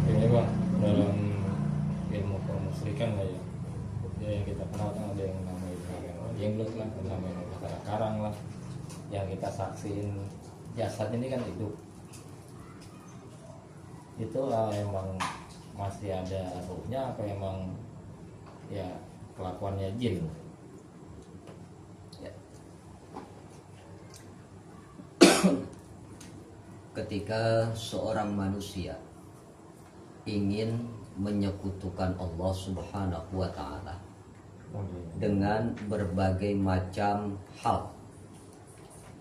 Ini bang, dalam ilmu permusyrikan lah ya, yang kita kenal kan ada yang namanya jenglot lah, namanya kata karang lah, yang kita saksiin jasad ini kan hidup. Itu emang masih ada ruhnya apa emang ya kelakuannya jin? Ya. Ketika seorang manusia ingin menyekutukan Allah Subhanahu wa ta'ala dengan berbagai macam hal,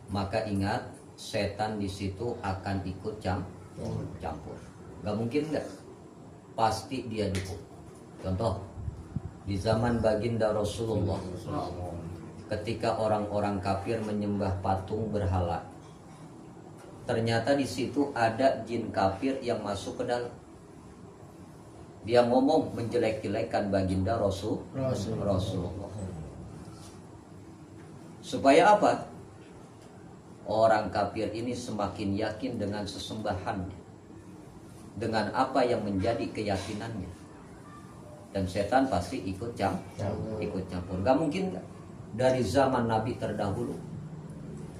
maka ingat setan di situ akan ikut campur. Gak mungkin enggak, pasti dia dukung. Contoh di zaman baginda Rasulullah, ketika orang-orang kafir menyembah patung berhala, ternyata di situ ada jin kafir yang masuk ke dalam. Dia ngomong menjelek-jelekan baginda Rasulullah. Supaya apa? Orang kafir ini semakin yakin dengan sesembahannya, dengan apa yang menjadi keyakinannya. Dan setan pasti ikut campur. Gak mungkin gak? Dari zaman Nabi terdahulu,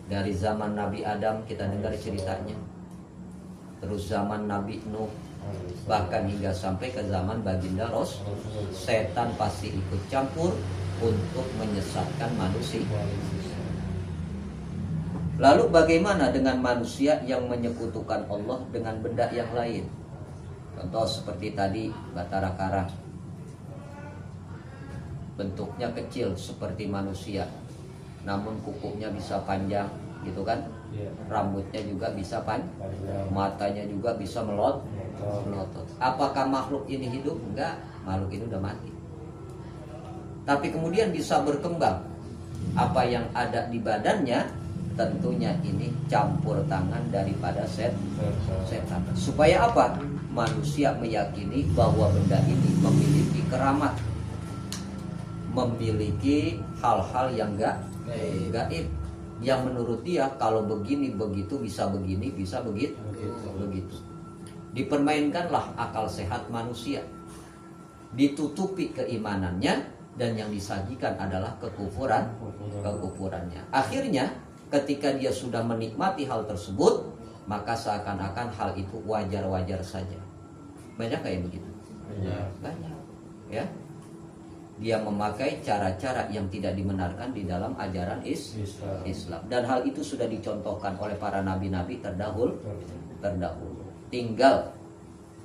dari zaman Nabi Adam kita dengar ceritanya, terus zaman Nabi Nuh, bahkan hingga sampai ke zaman baginda setan pasti ikut campur untuk menyesatkan manusia. Lalu bagaimana dengan manusia yang menyekutukan Allah dengan benda yang lain? Contoh seperti tadi batara karang, bentuknya kecil seperti manusia, namun kukunya bisa panjang, gitu kan? Rambutnya juga bisa panjang, matanya juga bisa melotot. Apakah makhluk ini hidup? Enggak, makhluk ini udah mati. Tapi kemudian bisa berkembang. Apa yang ada di badannya, tentunya ini campur tangan daripada setan. Supaya apa? Manusia meyakini bahwa benda ini memiliki keramat, memiliki hal-hal yang gaib, yang menurut dia kalau begini begitu bisa begini bisa begitu. Dipermainkanlah akal sehat manusia, ditutupi keimanannya, dan yang disajikan adalah kekufurannya. Akhirnya ketika dia sudah menikmati hal tersebut, maka seakan-akan hal itu wajar-wajar saja. Banyak kayak begitu? Banyak. Ya. Dia memakai cara-cara yang tidak dibenarkan di dalam ajaran Islam. Dan hal itu sudah dicontohkan oleh para nabi-nabi terdahulu. Tinggal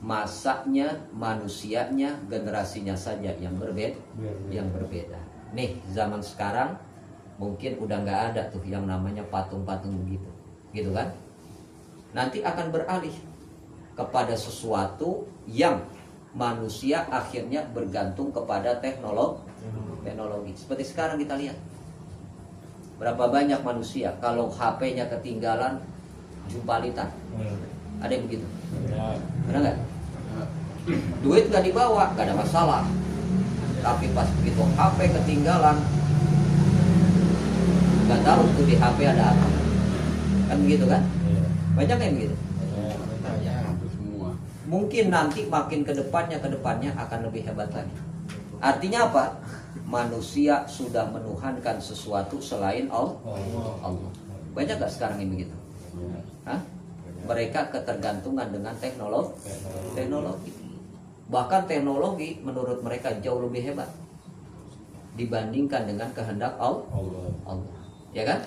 masaknya, manusianya, generasinya saja yang berbeda. Nih, zaman sekarang mungkin udah nggak ada tuh yang namanya patung-patung begitu, gitu kan? Nanti akan beralih kepada sesuatu yang manusia akhirnya bergantung kepada teknologi. Seperti sekarang kita lihat, berapa banyak manusia kalau HP-nya ketinggalan jumpa litan, ada yang begitu? Ada nggak? Duit nggak dibawa, nggak ada masalah. Tapi pas begitu HP ketinggalan, nggak tahu tuh di HP ada apa, kan begitu kan? Banyak yang begitu. Mungkin nanti makin kedepannya akan lebih hebat lagi. Artinya apa? Manusia sudah menuhankan sesuatu selain Allah. Banyak gak sekarang yang begitu? Hah? Mereka ketergantungan dengan teknologi. Bahkan teknologi menurut mereka jauh lebih hebat dibandingkan dengan kehendak Allah. Ya kan?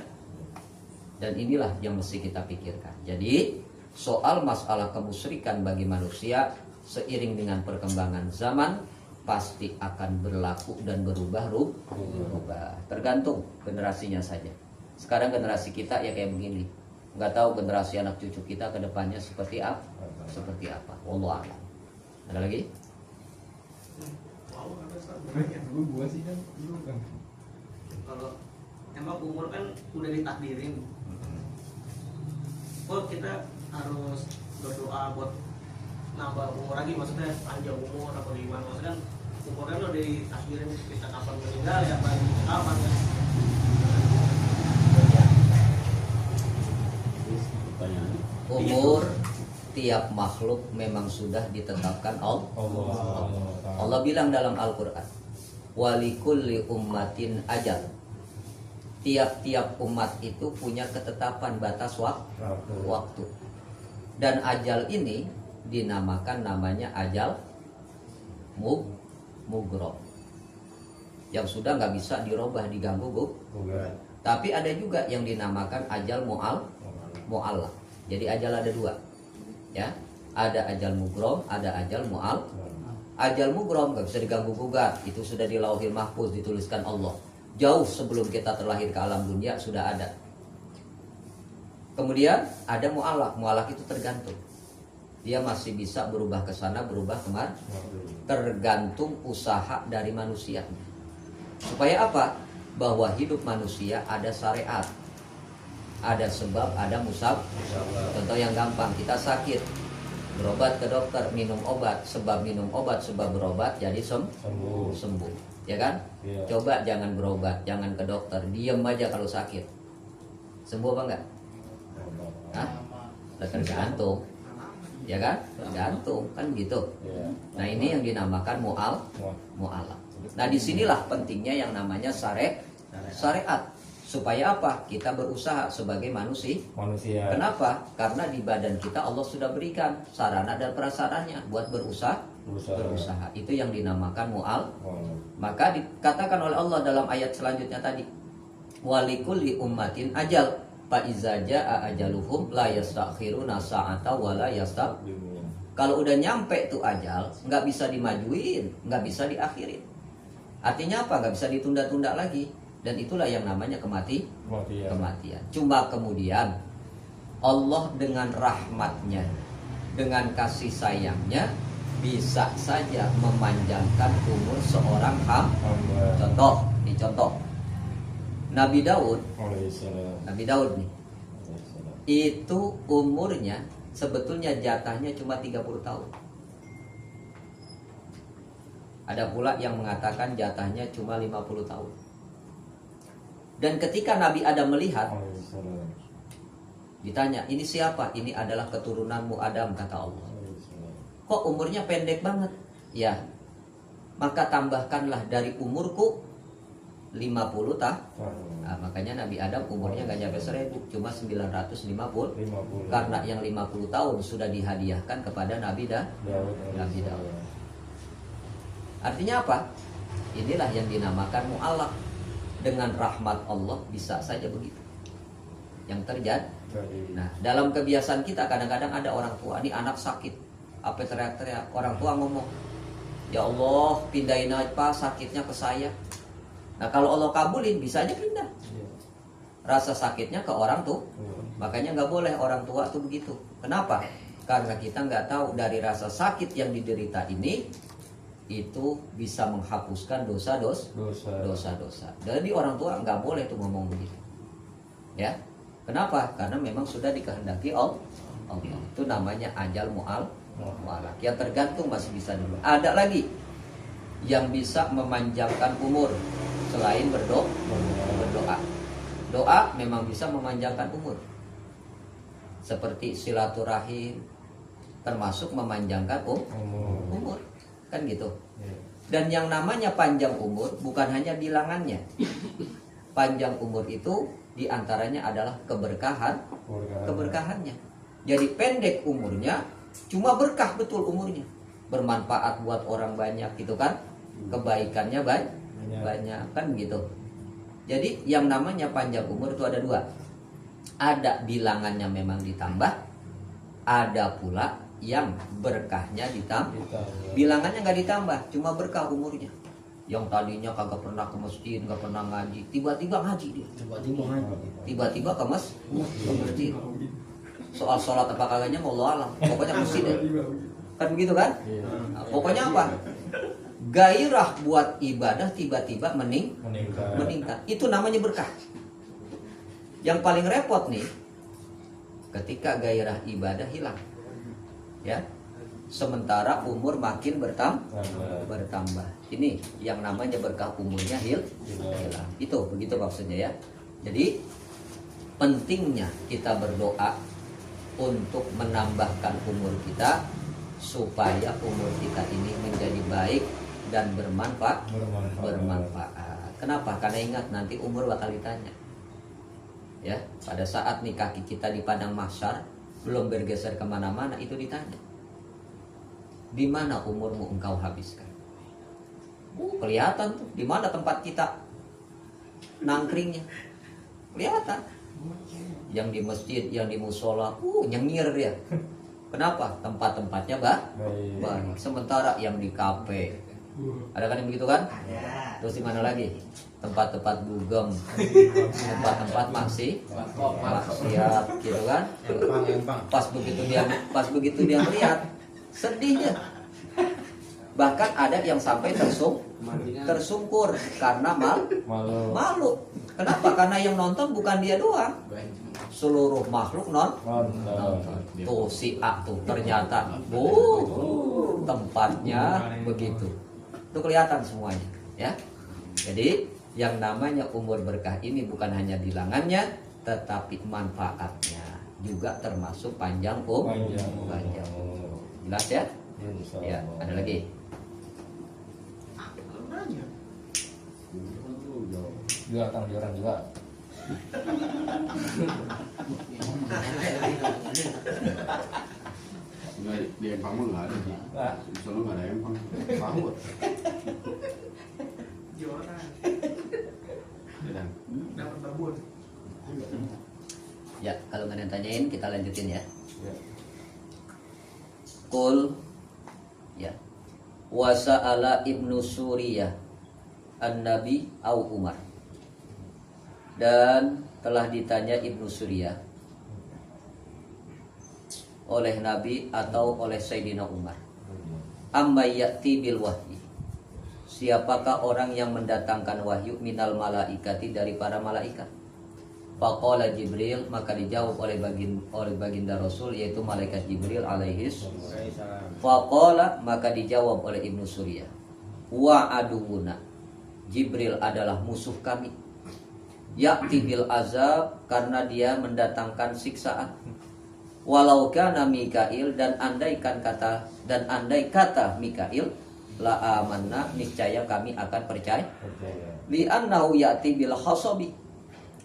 Dan inilah yang mesti kita pikirkan. Jadi soal masalah kemusyrikan bagi manusia seiring dengan perkembangan zaman pasti akan berlaku dan berubah. Tergantung generasinya saja. Sekarang generasi kita ya kayak begini. Nggak tahu generasi anak cucu kita ke depannya seperti apa. Wallahu a'lam. Ada lagi? Kalau emang umur kan udah ditakdirin, kok kita harus berdoa buat nambah umur lagi, maksudnya panjang umur atau gimana? Maksudnya umur kan udah ditakdirin kita kapan meninggal ya, kapan ya? Umur tiap makhluk memang sudah ditetapkan Allah. Allah bilang dalam Al-Quran, walikulli ummatin ajal. Tiap-tiap umat itu punya ketetapan batas waktu. Dan ajal ini dinamakan namanya ajal mughrab, yang sudah nggak bisa dirubah, diganggu Tapi ada juga yang dinamakan ajal mu'allaq. Jadi ajal ada dua, ya. Ada ajal mughrab, ada ajal mu'allaq. Ajal mughrab nggak bisa diganggu gugat, itu sudah di Lauhil Mahfuz, dituliskan Allah. Jauh sebelum kita terlahir ke alam dunia sudah ada. Kemudian ada mu'allaq. Mu'allaq itu tergantung. Dia masih bisa berubah ke sana, berubah kemana. Tergantung usaha dari manusia. Supaya apa? Bahwa hidup manusia ada syariat. Ada sebab, ada musabab. Contoh yang gampang, kita sakit, berobat ke dokter, minum obat, sebab minum obat, sebab berobat, jadi sembuh. Ya kan? Iya. Coba jangan berobat, jangan ke dokter, diem aja kalau sakit. Sembuh apa enggak? Hah? Lah tergantung. Ya kan? Tergantung, kan gitu. Iya. Nah, ini yang dinamakan mu'alaf. Nah, disinilah pentingnya yang namanya syariat. Supaya apa? Kita berusaha sebagai manusia. Kenapa? Karena di badan kita Allah sudah berikan sarana dan prasarannya buat berusaha. Itu yang dinamakan mu'al. Maka dikatakan oleh Allah dalam ayat selanjutnya tadi, walikulli ummatin ajal fa iza jaa ajaluhum la yastakhiruna sa'ata wa la yastaqdimun. Kalau udah nyampe tuh ajal, nggak bisa dimajuin, nggak bisa diakhirin. Artinya apa? Nggak bisa ditunda-tunda lagi. Dan itulah yang namanya kematian. Cuma kemudian Allah dengan rahmatnya, dengan kasih sayangnya, bisa saja memanjangkan umur seorang hamba. Contoh Nabi Daud nih, itu umurnya sebetulnya jatahnya cuma 30 tahun. Ada pula yang mengatakan jatahnya cuma 50 tahun. Dan ketika Nabi Adam melihat, ditanya, ini siapa? Ini adalah keturunanmu Adam, kata Allah. Kok umurnya pendek banget? Ya, maka tambahkanlah dari umurku 50 tahun. Nah, makanya Nabi Adam umurnya gak nyampe 1000, cuma 950. Karena yang 50 tahun sudah dihadiahkan kepada Nabi Daud. Artinya apa? Inilah yang dinamakan mu'alaf. Dengan rahmat Allah bisa saja begitu yang terjadi. Nah, dalam kebiasaan kita kadang-kadang ada orang tua, ini anak sakit, apa teriak-teriak, orang tua ngomong, ya Allah pindahin aja Pak sakitnya ke saya. Nah, kalau Allah kabulin bisa aja pindah rasa sakitnya ke orang tuh. Makanya nggak boleh orang tua tuh begitu. Kenapa? Karena kita nggak tahu dari rasa sakit yang diderita ini itu bisa menghapuskan dosa-dosa. Jadi orang tua nggak boleh tuh ngomong begitu. Ya, kenapa? Karena memang sudah dikehendaki Allah. Itu namanya ajal mu'alaq. Yang tergantung masih bisa dulu. Ada lagi yang bisa memanjangkan umur selain berdoa. Doa memang bisa memanjangkan umur. Seperti silaturahim termasuk memanjangkan umur. Kan gitu. Dan yang namanya panjang umur bukan hanya bilangannya. Panjang umur itu diantaranya adalah keberkahannya. Jadi pendek umurnya cuma berkah betul umurnya. Bermanfaat buat orang banyak gitu kan. Kebaikannya banyak kan gitu. Jadi yang namanya panjang umur itu ada dua. Ada bilangannya memang ditambah, ada pula yang berkahnya ditambah. Bilangannya nggak ditambah, cuma berkah umurnya. Yang tadinya kagak pernah ke masjid, nggak pernah ngaji, tiba-tiba ngaji dia. Tiba-tiba ke masjid. Soal sholat apa kagaknya Allah alam, pokoknya masjid ya. Kan begitu kan? Nah, pokoknya apa? Gairah buat ibadah tiba-tiba meningkat. Itu namanya berkah. Yang paling repot nih, ketika gairah ibadah hilang. Ya, sementara umur makin bertambah. Ini yang namanya berkah umurnya hilang. Itu begitu maksudnya ya. Jadi pentingnya kita berdoa untuk menambahkan umur kita supaya umur kita ini menjadi baik dan bermanfaat. Kenapa? Karena ingat nanti umur bakal ditanya. Ya, pada saat nih kaki kita di padang mahsyar belum bergeser kemana-mana itu ditanya, di mana umurmu engkau habiskan? Kelihatan tuh di mana tempat kita nangkringnya, kelihatan. Yang di masjid, yang di musola, nyengir dia. Kenapa? Tempat-tempatnya banyak. Sementara yang di kafe, ada kan yang begitu kan? Terus di mana lagi? Tempat-tempat dugem, tempat-tempat maksiat gitu kan? Pas begitu dia melihat, sedihnya. Bahkan ada yang sampai tersungkur karena malu. Kenapa? Karena yang nonton bukan dia doang, seluruh makhluk nonton. Tuh si A tuh ternyata tempatnya begitu. Itu kelihatan semuanya, ya. Jadi yang namanya umur berkah ini bukan hanya bilangannya, tetapi manfaatnya juga termasuk panjang umur. Jelas ya? Ya, ada lagi. Jual tang jualan juga. Nggak, di empang mah nggak ada sih. Nah, Di sana nggak ada empang. Pahut. Jualan Dan dapat babon. Ya, kalau nggak ada yang tanyain kita lanjutin ya. ya. Qul ya. Wasa'ala Ibnu Suriyah An-Nabi au Umar. Dan telah ditanya Ibnu Suriyah oleh Nabi atau oleh Sayyidina Umar. Amma ya'ti bil wahyi. Siapakah orang yang mendatangkan wahyu minal malaikati dari para malaikat? Faqala Jibril, maka dijawab oleh baginda Rasul yaitu malaikat Jibril alaihis. Faqala, maka dijawab oleh Ibnu Suriyah, wa aduuna, Jibril adalah musuh kami. Ya'ti bil azab, karena dia mendatangkan siksaan. Walau kana Mikail, dan andai kata Mikail, la amanna, niscaya kami akan percaya. Li annahu ya'ti bil hasabi,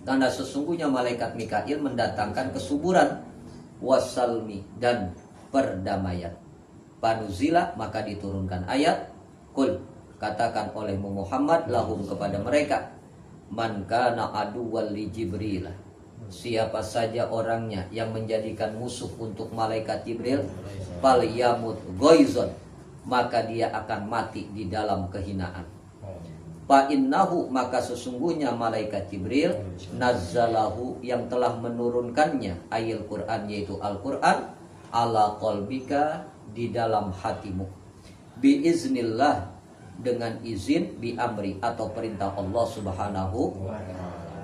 karena sesungguhnya malaikat Mikail mendatangkan kesuburan, wasalmi, dan perdamaian. Panuzila, maka diturunkan ayat, kul, katakan oleh Muhammad lahum kepada mereka, man kana aduwwal li Jibril, siapa saja orangnya yang menjadikan musuh untuk malaikat Jibril, fal yamut ghaizon, maka dia akan mati di dalam kehinaan. Fa innahu, maka sesungguhnya malaikat Jibril nazzalahu, yang telah menurunkannya ayat Quran, yaitu Al-Quran, ala qalbika, di dalam hatimu, biiznillah, dengan izin, bi amri, atau perintah Allah Subhanahu,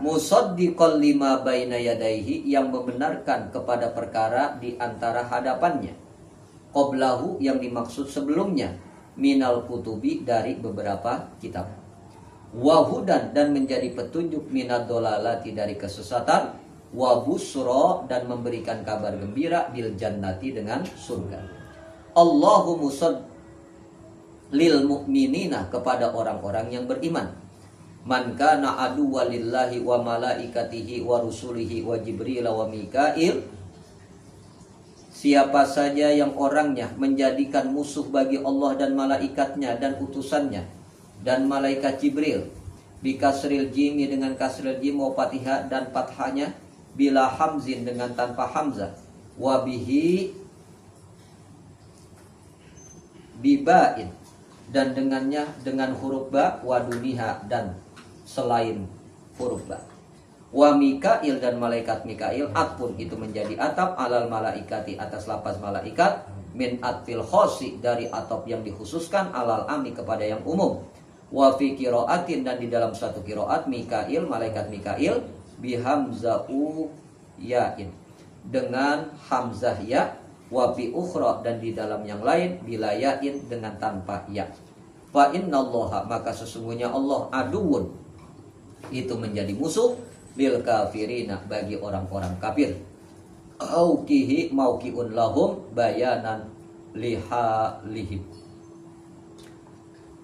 musaddiqal lima baina yadaihi, yang membenarkan kepada perkara di antara hadapannya, qablahu, yang dimaksud sebelumnya, minal kutubi, dari beberapa kitab, wahudan, dan menjadi petunjuk, minad dolalati, dari kesesatan, wabusro, dan memberikan kabar gembira, bil jannati, dengan surga. Allahu musad lil mu'minina, kepada orang-orang yang beriman. Man kana aduwwa lillahi wa malaikatihi wa rusulihi wa Jibril wa Mikail, siapa saja yang orangnya menjadikan musuh bagi Allah dan malaikatnya dan utusannya dan malaikat Jibril, bikasril jimi, dengan kasril jim, wa fatihah, dan fathahnya, bila hamzin, dengan tanpa hamzah, wabihi, bibain, dan dengannya dengan huruf ba, waduniha, dan selain huruf ba. Wa Mikail, dan malaikat Mikail, atpun, itu menjadi atap, alal malaikati, atas lapas malaikat, min atfil khosi, dari atap yang dikhususkan, alal ami, kepada yang umum. Wa fi qiraatin, dan di dalam satu qiraat, Mikail, malaikat Mikail, bihamza'u yain, dengan hamzah ya, wa fi ukhra, dan di dalam yang lain, bila yain, dengan tanpa ya. Fa innallaha, maka sesungguhnya Allah, aduun, itu menjadi musuh, lil kafirina, bagi orang-orang kafir. Aukihi, maukiun lahum, bayanan lihalihim.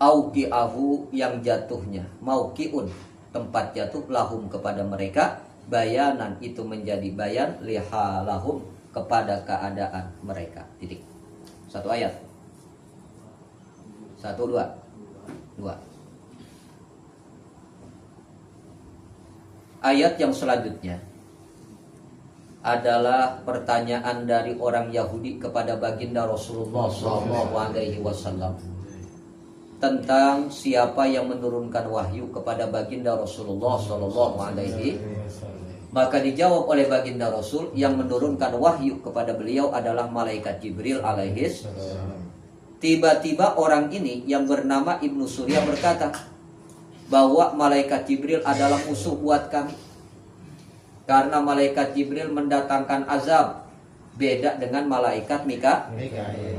Auki'ahu, yang jatuhnya, maukiun, tempat jatuh, lahum, kepada mereka, bayanan, itu menjadi bayan, lihalahum, kepada keadaan mereka. Titik. Satu ayat. 1, 2. Ayat yang selanjutnya adalah pertanyaan dari orang Yahudi kepada baginda Rasulullah SAW tentang siapa yang menurunkan wahyu kepada baginda Rasulullah SAW. Maka dijawab oleh baginda Rasul, yang menurunkan wahyu kepada beliau adalah malaikat Jibril alaihis. Tiba-tiba orang ini yang bernama Ibnu Suriyah berkata, bahwa malaikat Jibril adalah musuh buat kami. Karena malaikat Jibril mendatangkan azab. Beda dengan malaikat Mikail.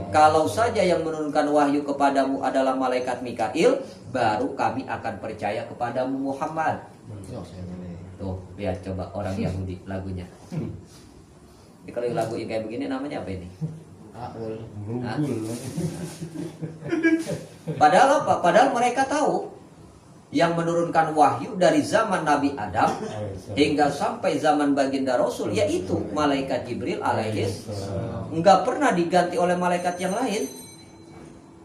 Kalau saja yang menurunkan wahyu kepadamu adalah malaikat Mikail, baru kami akan percaya kepadamu Muhammad. Tuh, lihat coba orang Yahudi lagunya. Jadi kalau lagu yang kayak begini namanya apa ini? Hah? Padahal apa? Padahal mereka tahu yang menurunkan wahyu dari zaman Nabi Adam hingga sampai zaman baginda Rasul, yaitu malaikat Jibril alaihis, enggak pernah diganti oleh malaikat yang lain.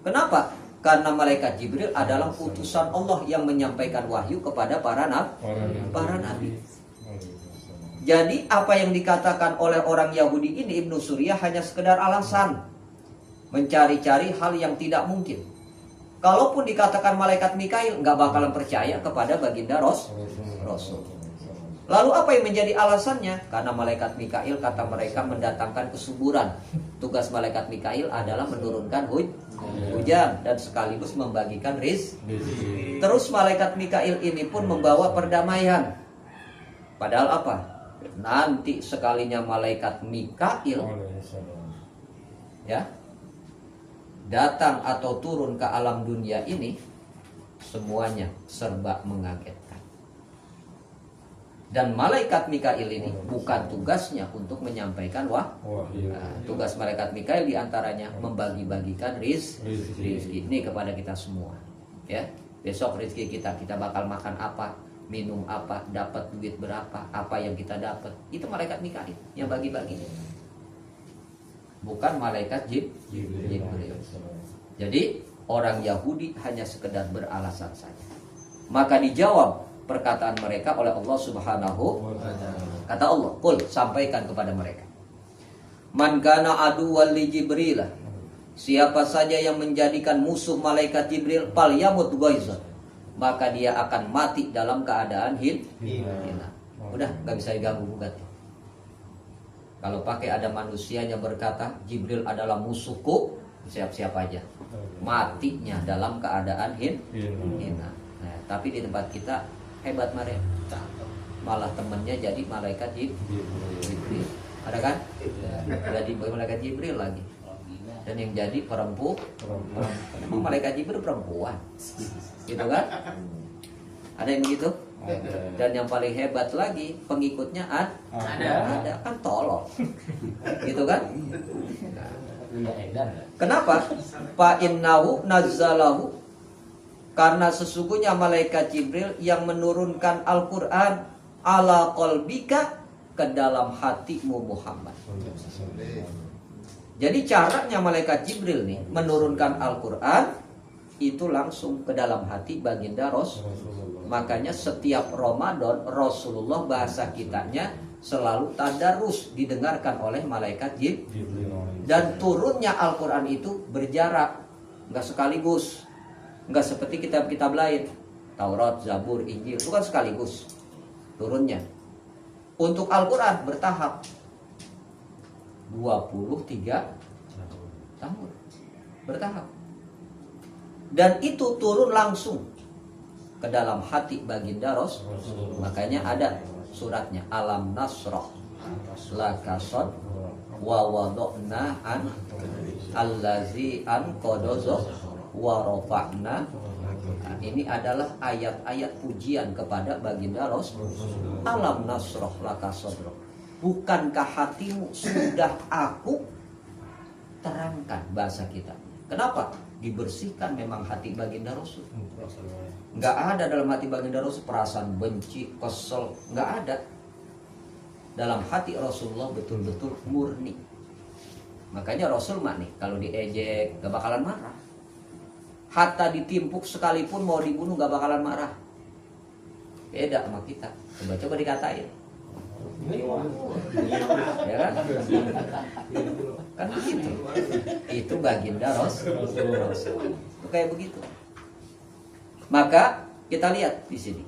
Kenapa? Karena malaikat Jibril adalah utusan Allah yang menyampaikan wahyu kepada para nabi. Jadi apa yang dikatakan oleh orang Yahudi ini, Ibnu Surya, hanya sekedar alasan mencari-cari hal yang tidak mungkin. Kalaupun dikatakan malaikat Mikail, nggak bakalan percaya kepada baginda Rasul. Lalu apa yang menjadi alasannya? Karena malaikat Mikail, kata mereka, mendatangkan kesuburan. Tugas malaikat Mikail adalah menurunkan hujan dan sekaligus membagikan rizki. Terus malaikat Mikail ini pun membawa perdamaian. Padahal apa? Nanti sekalinya malaikat Mikail ya datang atau turun ke alam dunia ini, semuanya serba mengagetkan. Dan malaikat Mikail ini bukan tugasnya untuk menyampaikan tugas malaikat Mikail diantaranya membagi-bagikan rizki ini kepada kita semua. Ya, besok rizki kita bakal makan apa, minum apa, dapat duit berapa, apa yang kita dapat, itu malaikat Mikail yang bagi-bagi. Bukan malaikat Jibril. Jadi orang Yahudi hanya sekedar beralasan saja. Maka dijawab perkataan mereka oleh Allah Subhanahu wa ta'ala. Kata Allah, "Qul," sampaikan kepada mereka. "Man kana aduwwan li Jibril." Siapa saja yang menjadikan musuh malaikat Jibril, fal yamut ghaizan, maka dia akan mati dalam keadaan hina. Udah, nggak bisa diganggu gugat. Kalau pakai ada manusia yang berkata Jibril adalah musuhku, siap-siap aja matinya dalam keadaan hina. Nah, tapi di tempat kita hebat mereka, malah temannya jadi malaikat Jibril. Ada kan? Jadi malaikat Jibril lagi. Dan yang jadi perempuan. Memang malaikat Jibril perempuan. Gitu kan? Ada yang begitu? Dan yang paling hebat lagi, pengikutnya ada kan tolol. Gitu kan? Kenapa? Fa innahu nazzalahu, karena sesungguhnya malaikat Jibril yang menurunkan Al-Qur'an ala qalbika, ke dalam hatimu Muhammad. Jadi caranya malaikat Jibril nih menurunkan Al-Qur'an itu langsung ke dalam hati baginda Rasulullah. Makanya setiap Ramadan Rasulullah bahasa kitanya selalu tadarus didengarkan oleh malaikat Jibril. Dan turunnya Al-Qur'an itu berjarak, nggak sekaligus. Nggak seperti kitab-kitab lain, Taurat, Zabur, Injil, itu kan sekaligus turunnya. Untuk Al-Quran bertahap 23 tahun bertahap. Dan itu turun langsung ke dalam hati baginda Rasul. Makanya ada suratnya, Alam Nasrah laka sadrak wa wada'na an allazi an qadaza wa rafa'na. Ini adalah ayat-ayat pujian kepada baginda Rasul. Alam nasrah laka sadrak, bukankah hatimu sudah aku terangkan, bahasa kita. Kenapa? Dibersihkan memang hati baginda Rasul. Nggak ada dalam hati baginda Rasul perasaan benci, kesel, nggak ada. Dalam hati Rasulullah betul-betul murni. Makanya Rasul mah nih, kalau diejek gak bakalan marah. Hatta ditimpuk sekalipun mau dibunuh gak bakalan marah. Beda sama kita. Coba-coba dikatain. Ya kan? Kan begitu. Itu baginda Rasul. Itu kayak begitu. Maka kita lihat di sini,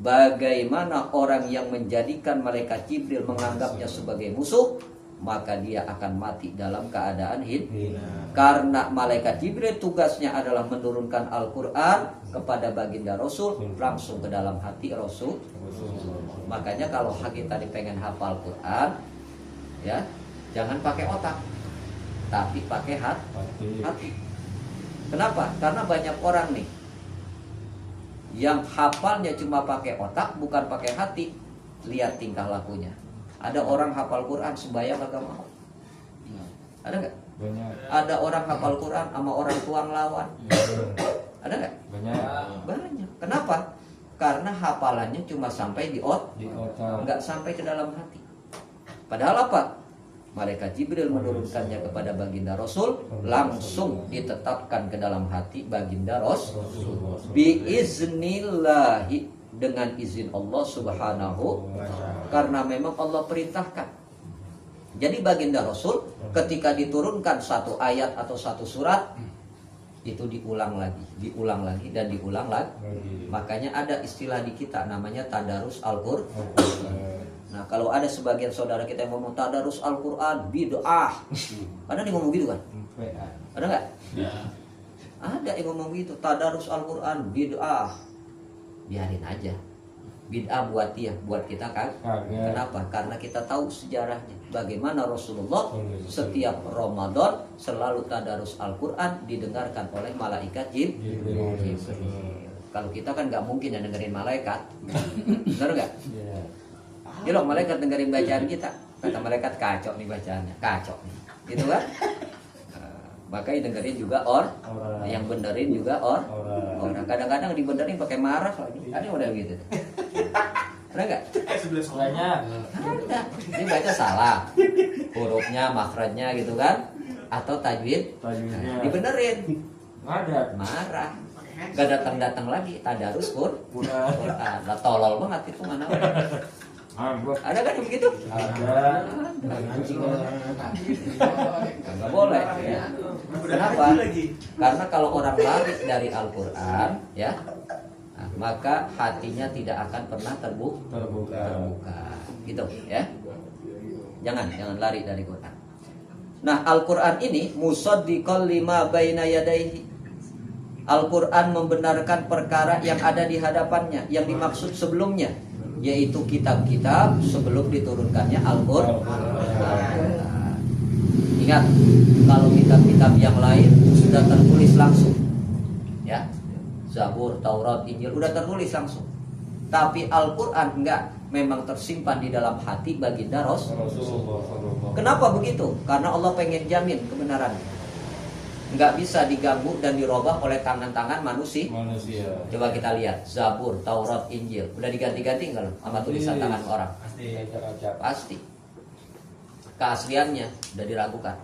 bagaimana orang yang menjadikan malaikat Jibril menganggapnya sebagai musuh, maka dia akan mati dalam keadaan hidup. Karena malaikat Jibril tugasnya adalah menurunkan Al-Quran kepada baginda Rasul langsung ke dalam hati Rasul. Makanya kalau kita pengen hafal Quran, ya jangan pakai otak, tapi pakai hati. Kenapa? Karena banyak orang nih yang hafalnya cuma pakai otak, bukan pakai hati. Lihat tingkah lakunya. Ada orang hafal Quran sembahyang kagak mau. Ada nggak? Banyak. Ada orang hafal Quran sama orang tua ngelawan. Ada nggak? Banyak. Kenapa? Karena hafalannya cuma sampai di otak, nggak sampai ke dalam hati. Padahal apa? Malaikat Jibril menurunkannya kepada baginda Rasul, langsung ditetapkan ke dalam hati baginda Rasul. Biiznillahi, dengan izin Allah Subhanahu, karena memang Allah perintahkan. Jadi baginda Rasul ketika diturunkan satu ayat atau satu surat, itu diulang lagi dan diulang lagi. Makanya ada istilah di kita namanya tadarus Al-Qur'an. Nah, kalau ada sebagian saudara kita yang ngomong tadarus Al-Qur'an bid'ah. Ada yang ngomong gitu kan? Ada nggak? Ada yang ngomong gitu, tadarus Al-Qur'an bid'ah. Biarin aja. Bid'ah buat dia, buat kita kan? Kenapa? Karena kita tahu sejarahnya. Bagaimana Rasulullah setiap Ramadan selalu tadarus Al-Quran didengarkan oleh malaikat Jibril. Kalau kita kan nggak mungkin ya dengerin malaikat, benar nggak? Ya loh, malaikat dengerin bacaan kita. Kata malaikat, kacau nih bacaannya, kacau nih, gitu kan? Makanya dengerin juga orang, yang benerin juga orang. Kadang-kadang dibenerin pakai marah lagi. Ada udah gitu. Ada nggak? Banyak. Ada. Dia baca salah, hurufnya, makhrajnya gitu kan? Atau tajwidnya dibenerin. Ada. Marah. Gak datang lagi. Tadarus Quran. Lah tolol banget itu mana? Ada kan yang begitu? Ada. Nggak boleh. Ya. Kenapa? Karena kalau orang lari dari Al-Quran, ya, nah, maka hatinya tidak akan pernah terbuka. Gitu, ya. Jangan lari dari Quran. Nah, Al-Quran ini musaddiqal lima baina yadayhi. Al-Quran membenarkan perkara yang ada di hadapannya, yang dimaksud sebelumnya, yaitu kitab-kitab sebelum diturunkannya Al-Quran. Ingat, kalau kitab-kitab yang lain sudah tertulis langsung, ya, Zabur, Taurat, Injil udah tertulis langsung. Tapi Al-Quran enggak, memang tersimpan di dalam hati baginda Rasulullah. Kenapa begitu? Karena Allah pengen jamin kebenarannya. Enggak bisa diganggu dan dirubah oleh tangan-tangan manusia. Coba kita lihat Zabur, Taurat, Injil udah diganti-ganti enggak loh sama tulisan tangan orang? Pasti. Keasliannya udah diragukan.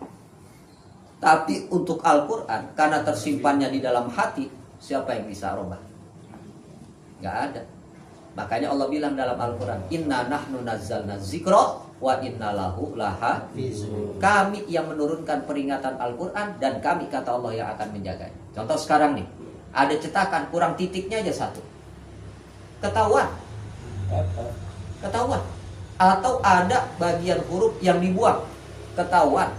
Tapi untuk Al-Quran, karena tersimpannya di dalam hati, siapa yang bisa rubah? Enggak ada. Makanya Allah bilang dalam Al-Quran, Inna nahnu nazzalna dzikra wa inna lahu lahafizun. Kami yang menurunkan peringatan Al-Quran dan kami, kata Allah, yang akan menjaganya. Contoh sekarang nih, ada cetakan kurang titiknya aja satu, ketahuan. Atau ada bagian huruf yang dibuang, ketahuan.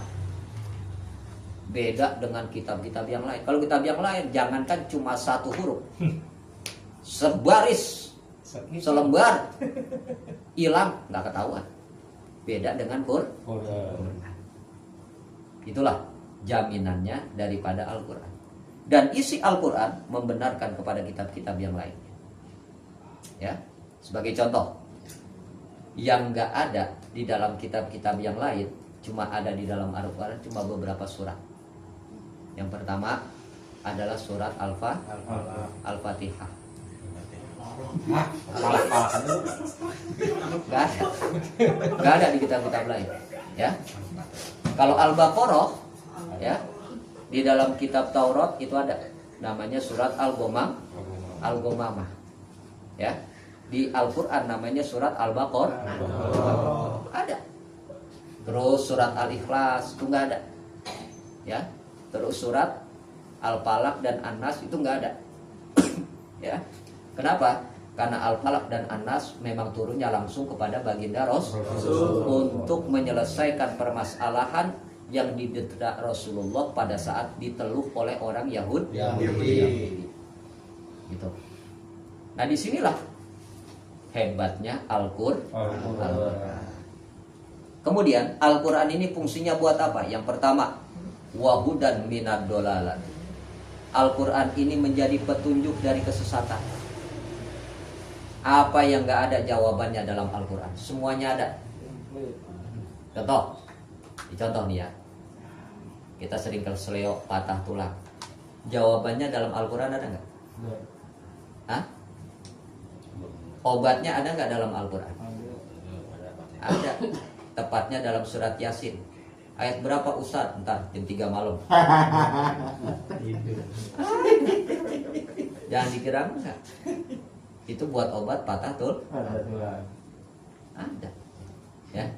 Beda dengan kitab-kitab yang lain. Kalau kitab yang lain, jangankan cuma satu huruf, sebaris, selembar, hilang, nggak ketahuan. Beda dengan Quran. Itulah jaminannya daripada Al-Quran. Dan isi Al-Quran membenarkan kepada kitab-kitab yang lainnya. Ya, sebagai contoh, yang nggak ada di dalam kitab-kitab yang lain, cuma ada di dalam Al-Quran, cuma beberapa surat. Yang pertama adalah surat Al-Fatihah. Gak ada di kitab-kitab lain, ya. Kalau Al-Baqarah, ya, di dalam kitab Taurat itu ada, namanya surat Al-Ghamamah, ya. Di Al-Quran namanya surat Al-Baqarah, ada. Terus surat Al-Ikhlas itu nggak ada, ya. Terus surat Al-Falaq dan An-Nas itu nggak ada, ya. Kenapa? Karena Al-Falaq dan An-Nas memang turunnya langsung kepada baginda Rasul untuk menyelesaikan permasalahan yang didera Rasulullah pada saat diteluh oleh orang Yahudi. Gitu. Nah disinilah hebatnya Al-Quran. Kemudian Al-Quran ini fungsinya buat apa? Yang pertama, wahudan minad dolalat. Al-Quran ini menjadi petunjuk dari kesesatan. Apa yang gak ada jawabannya dalam Al-Quran, semuanya ada. Contoh nih ya, kita sering keseleo patah tulang. Jawabannya dalam Al-Quran ada nggak? Hah? Obatnya ada nggak dalam Al-Quran? Ada. Tepatnya dalam surat Yasin. Ayat berapa Ustaz? Ntar jam 3 malam. Jangan dikira enggak. Itu buat obat patah tulang. Ada. Ya.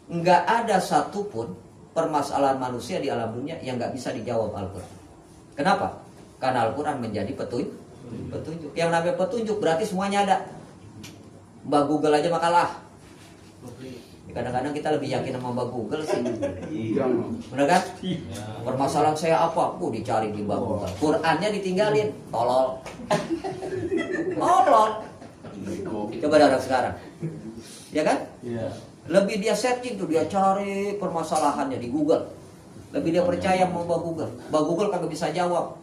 Enggak ada satupun permasalahan manusia di alam dunia yang nggak bisa dijawab Al-Quran. Kenapa? Karena Al-Quran menjadi petunjuk. Yang namanya petunjuk berarti semuanya ada. Mbak Google aja makalah. Kadang-kadang kita lebih yakin sama Mbak Google sih. Bener kan? Permasalahan saya apa? Dicari di Mbak Google. Qurannya ditinggalin. Tolol. Coba darah sekarang. Ya kan? Lebih dia searching tuh, dia cari permasalahannya di Google. Lebih dia percaya sama Mbak Google. Mbak Google kagak bisa jawab.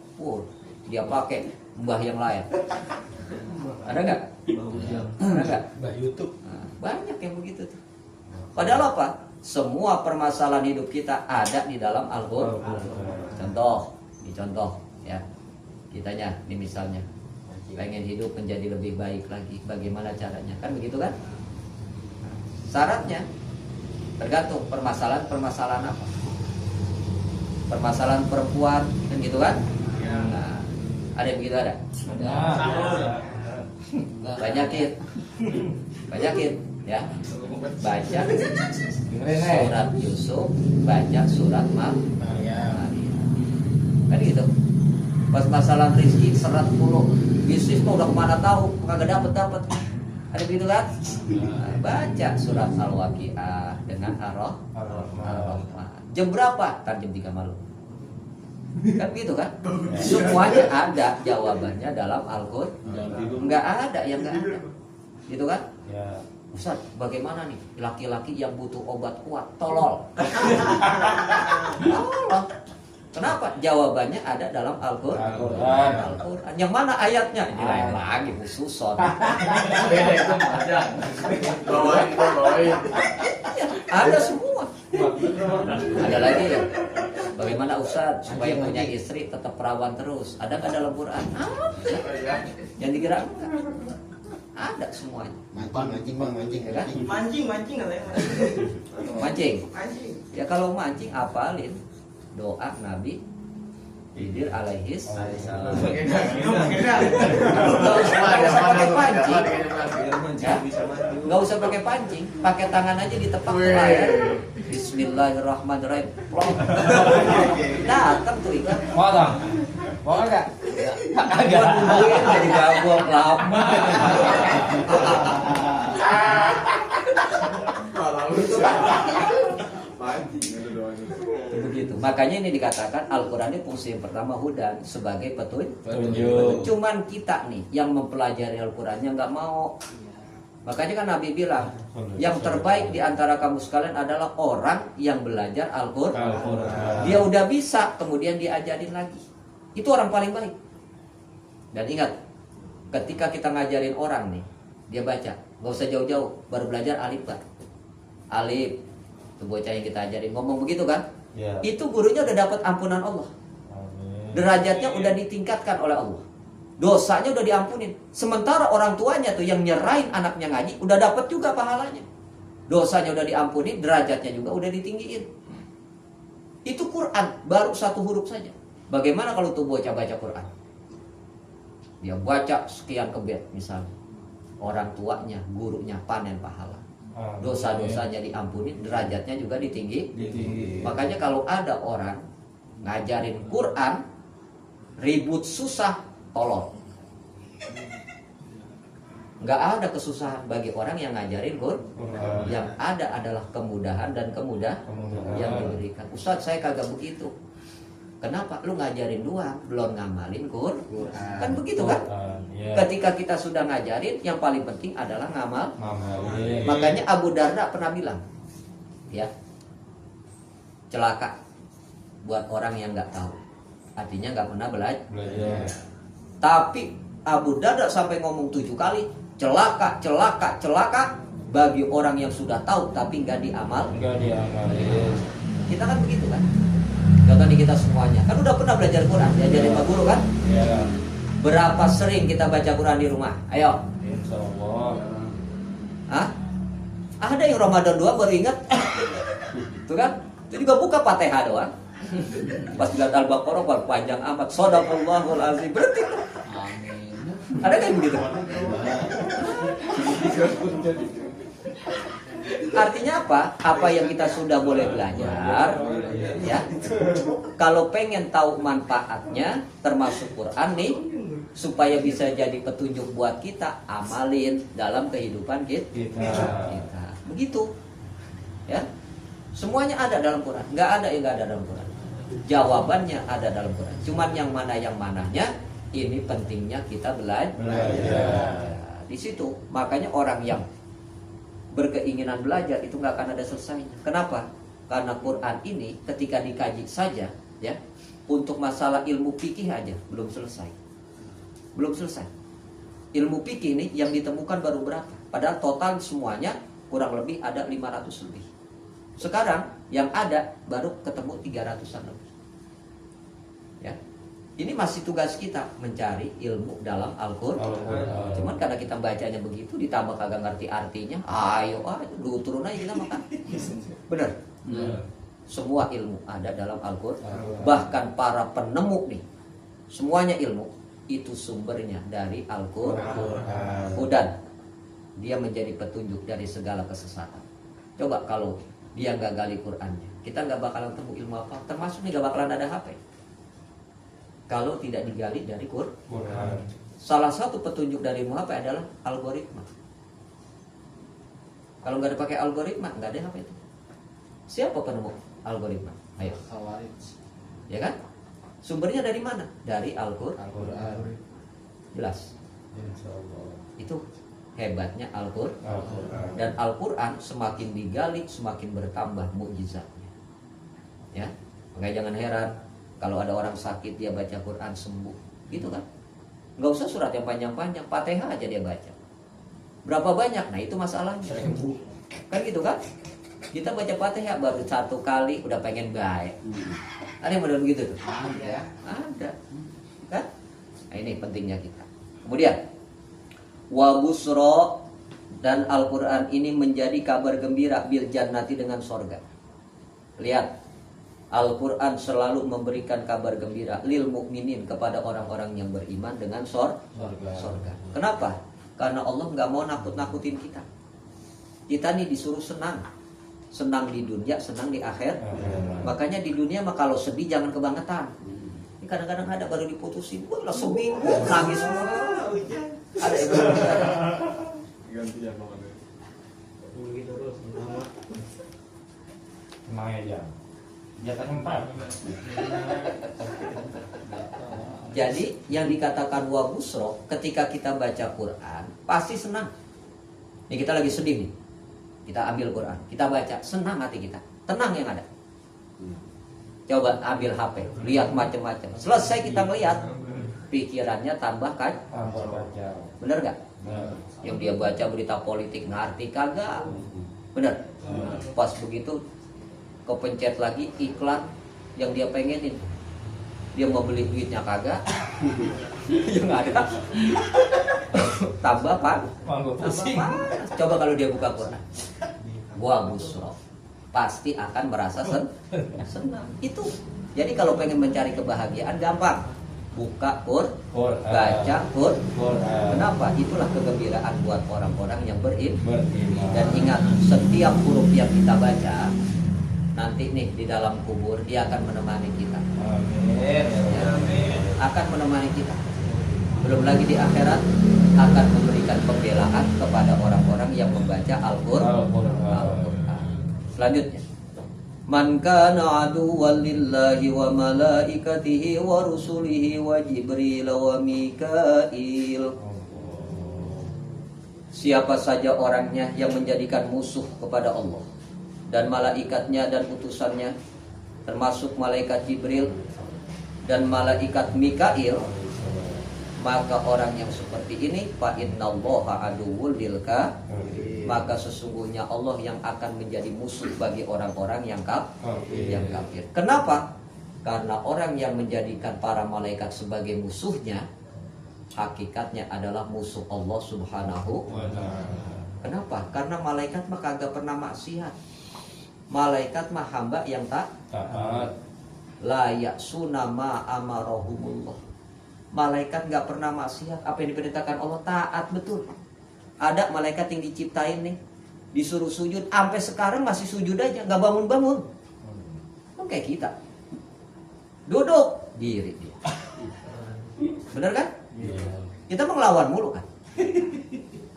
Dia pakai mbah yang lain. Ada nggak? Ada nggak? Mbah YouTube. Nah, banyak yang begitu tuh. Padahal apa? Semua permasalahan hidup kita ada di dalam Al-Quran. Contoh ya. Kitanya, ini misalnya pengen hidup menjadi lebih baik lagi. Bagaimana caranya? Kan begitu kan? Syaratnya tergantung permasalahan apa. Permasalahan perempuan kan gitu kan? Nah, ada yang begitu ada? Banyakin ya. Baca surat Yusuf, baca surat Maryam. Kan gitu. Pas masalah rezeki 100 bisnis kok udah kemana tahu, kagak dapat. Ada begitu kan? Nah, baca surat Al-Waqiah dengan Ar-Rahman. Jam berapa? Kan jam 3 malam. Kan gitu kan? Semuanya ada jawabannya dalam Al-Quran. Enggak ada yang enggak ada. Gitu kan? Ya. Ustaz, bagaimana nih laki-laki yang butuh obat kuat? Tolol. Kenapa? Jawabannya ada dalam Al-Quran. Yang mana ayatnya? Ini lain lagi khususon. Bawain. Ada semua. Ada lagi ya. Bagaimana Ustaz supaya punya istri tetap perawan terus? Ada nggak dalam Quran? Yang dikira enggak. Ada semuanya. Mancing Ya kan? Mancing katanya. Mancing. Ya kalau mancing apalin doa Nabi Khidir alaihis salam. Nggak usah pakai pancing, pakai tangan aja ditepak ke layar. Bismillahirrahmanirrahim. Datang tuh ikan. Mau enggak? Agak nungguin jadi gabung lama. Begitu. Makanya ini dikatakan Al-Quran ini fungsi yang pertama hudan sebagai petunjuk. Cuman kita nih yang mempelajari Al-Qurannya nggak mau. Makanya kan Nabi bilang yang terbaik di antara kamu sekalian adalah orang yang belajar Al-Quran. Dia udah bisa, kemudian diajarin lagi. Itu orang paling baik. Dan ingat, ketika kita ngajarin orang nih, dia baca, nggak usah jauh-jauh, baru belajar alif ba. Alif, itu bocah yang kita ajarin ngomong begitu kan? Ya. Itu gurunya udah dapat ampunan Allah. Derajatnya udah ditingkatkan oleh Allah. Dosanya udah diampunin. Sementara orang tuanya tuh yang nyerahin anaknya ngaji udah dapat juga pahalanya. Dosanya udah diampunin, derajatnya juga udah ditinggiin. Itu Quran, baru satu huruf saja. Bagaimana kalau tuh bocah baca Quran? Dia baca sekian kebet misalnya. Orang tuanya, gurunya panen pahala. Dosa-dosanya diampuni, derajatnya juga ditinggi. Makanya kalau ada orang ngajarin Quran ribut susah, tolong. Nggak ada kesusahan bagi orang yang ngajarin Quran. Yang ada adalah kemudahan dan kemudahan yang diberikan. Ustaz, saya kagak begitu. Kenapa? Lu ngajarin doang, belum ngamalin Quran. Kan begitu kan? Ketika kita sudah ngajarin, yang paling penting adalah ngamal. Makanya Abu Darda pernah bilang, ya, celaka buat orang yang nggak tahu. Artinya nggak pernah belajar. Tapi Abu Darda sampai ngomong 7 kali, celaka, celaka, celaka bagi orang yang sudah tahu tapi nggak diamalin. Kita kan begitu kan? Contoh nih kita semuanya, kan udah pernah belajar Quran, diajarin Pak Guru kan? Berapa sering kita baca Quran di rumah? Ayo. Insyaallah. Hah? Ada yang Ramadan 2 baru ingat? Tuh kan? Itu juga buka Fatihah doang. Pas lihat Al-Baqarah panjang amat. Shadaqallahul azim. Berhenti. Amin. Ada kayak begitu? Artinya apa? Apa yang kita sudah boleh belajar, ya. Kalau pengen tahu manfaatnya, termasuk Quran nih, supaya bisa jadi petunjuk buat kita, amalin dalam kehidupan kita. Begitu, ya. Semuanya ada dalam Quran. Nggak ada yang nggak ada dalam Quran. Jawabannya ada dalam Quran. Cuman yang mananya, ini pentingnya kita belajar. Di situ, makanya orang yang berkeinginan belajar itu nggak akan ada selesainya. Kenapa? Karena Quran ini ketika dikaji saja, ya, untuk masalah ilmu fikih aja belum selesai. Belum selesai. Ilmu fikih ini yang ditemukan baru berapa? Padahal total semuanya kurang lebih ada 500 lebih. Sekarang yang ada baru ketemu 300-an lebih. Ya. Ini masih tugas kita mencari ilmu dalam Al-Quran. Cuman karena kita bacanya begitu, ditambah kagak ngerti artinya, ayo dulu turun aja kita makan. Bener? Semua ilmu ada dalam Al-Quran. Bahkan para penemu nih, semuanya ilmu itu sumbernya dari Al-Quran. Dan dia menjadi petunjuk dari segala kesesatan. Coba kalau dia nggak gali Qurannya, kita nggak bakalan temu ilmu apa. Termasuk nih nggak bakalan ada HP. Kalau tidak digali dari Quran. Salah satu petunjuk dari ilmu HP adalah algoritma. Kalau nggak dipakai algoritma, nggak ada HP itu. Siapa penemu algoritma? Ayo. Ya kan? Sumbernya dari mana? Dari Al-Quran. Jelas. Itu hebatnya Al-Quran. Dan Al-Quran semakin digali, semakin bertambah mukjizatnya. Ya, makanya jangan heran kalau ada orang sakit dia baca Quran sembuh, gitu kan? Nggak usah surat yang panjang-panjang, Fatihah aja dia baca. Berapa banyak? Nah itu masalahnya. Kan gitu kan? Kita baca Fatihah baru 1 kali udah pengen baik. Ada yang model begitu tuh? Ada. Kan? Nah ini pentingnya kita. Kemudian wa busra, dan Al-Quran ini menjadi kabar gembira bil jannati, dengan sorga. Lihat, Al-Quran selalu memberikan kabar gembira lil mukminin, kepada orang-orang yang beriman dengan sorga. Kenapa? Karena Allah nggak mau nakut-nakutin kita. Kita nih disuruh senang. Senang di dunia, senang di akhir. Makanya di dunia mah kalau sedih jangan kebangetan. Ini kadang-kadang ada baru diputusin, wah seminggu nangis semua. Ada yang ganti ya Bang. Begitu terus. Emang aja. Jatah 4. Jadi yang dikatakan wa busro, ketika kita baca Quran pasti senang. Nih kita lagi sedih nih, kita ambil Quran, kita baca, senang hati kita, tenang yang ada. Coba ambil HP, lihat macam-macam. Selesai kita melihat, pikirannya tambah kan? Bener gak? Yang dia baca berita politik ngerti kagak? Bener? Pas begitu kepencet lagi iklan yang dia pengenin, dia mau beli duitnya kagak. Yang ada tambah pak. Coba kalau dia buka Quran, gua busro, pasti akan merasa senang. Itu. Jadi kalau pengen mencari kebahagiaan gampang, buka Quran, baca Quran. Kenapa? Itulah kegembiraan buat orang-orang yang beriman. Dan ingat, setiap huruf yang kita baca nanti nih di dalam kubur dia akan menemani kita. Amin. Ya, akan menemani kita. Belum lagi di akhirat akan memberikan pembelaan kepada orang-orang yang membaca Al-Qur'an. Selanjutnya, man kana aduwwan lillahi wa malaikatihi wa rusulihi wa Jibril wa Mikail. Siapa saja orangnya yang menjadikan musuh kepada Allah dan malaikatnya dan utusannya, termasuk malaikat Jibril dan malaikat Mikail, maka orang yang seperti ini fa innallaha aduwwul lil kafirin, maka sesungguhnya Allah yang akan menjadi musuh bagi orang-orang yang kafir. Kenapa? Karena orang yang menjadikan para malaikat sebagai musuhnya, hakikatnya adalah musuh Allah Subhanahu wa ta'ala. Kenapa? Karena malaikat mah kagak pernah maksiat. Malaikat mah hamba yang taat. La ya'suna ma amarahumullah. Malaikat nggak pernah maksiat. Apa yang diperintahkan Allah taat betul. Ada malaikat yang diciptain nih, disuruh sujud, sampai sekarang masih sujud aja, nggak bangun-bangun. Kan kayak kita, duduk diri dia. Bener kan? Kita mengelawan mulu kan.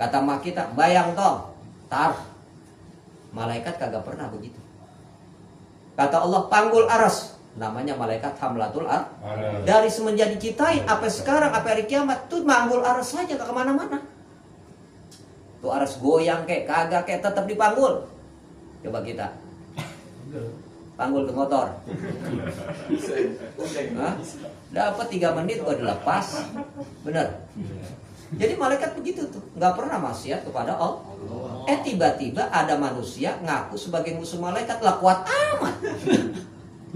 Kata mak kita, bayang toh, tar. Malaikat kagak pernah begitu. Kata Allah, panggul aras. Namanya malaikat hamlatul ar. Dari semenjak diciptain sampai sekarang, sampai hari kiamat, tuh manggul aras saja, gak kemana-mana. Tuh aras goyang kayak kagak kayak tetap dipanggul. Coba kita panggul ke motor. Dapat 3 menit kok dilepas. Bener. Jadi malaikat begitu tuh, nggak pernah maksiat kepada Allah. Tiba-tiba ada manusia ngaku sebagai musuh malaikat, lah kuat amat.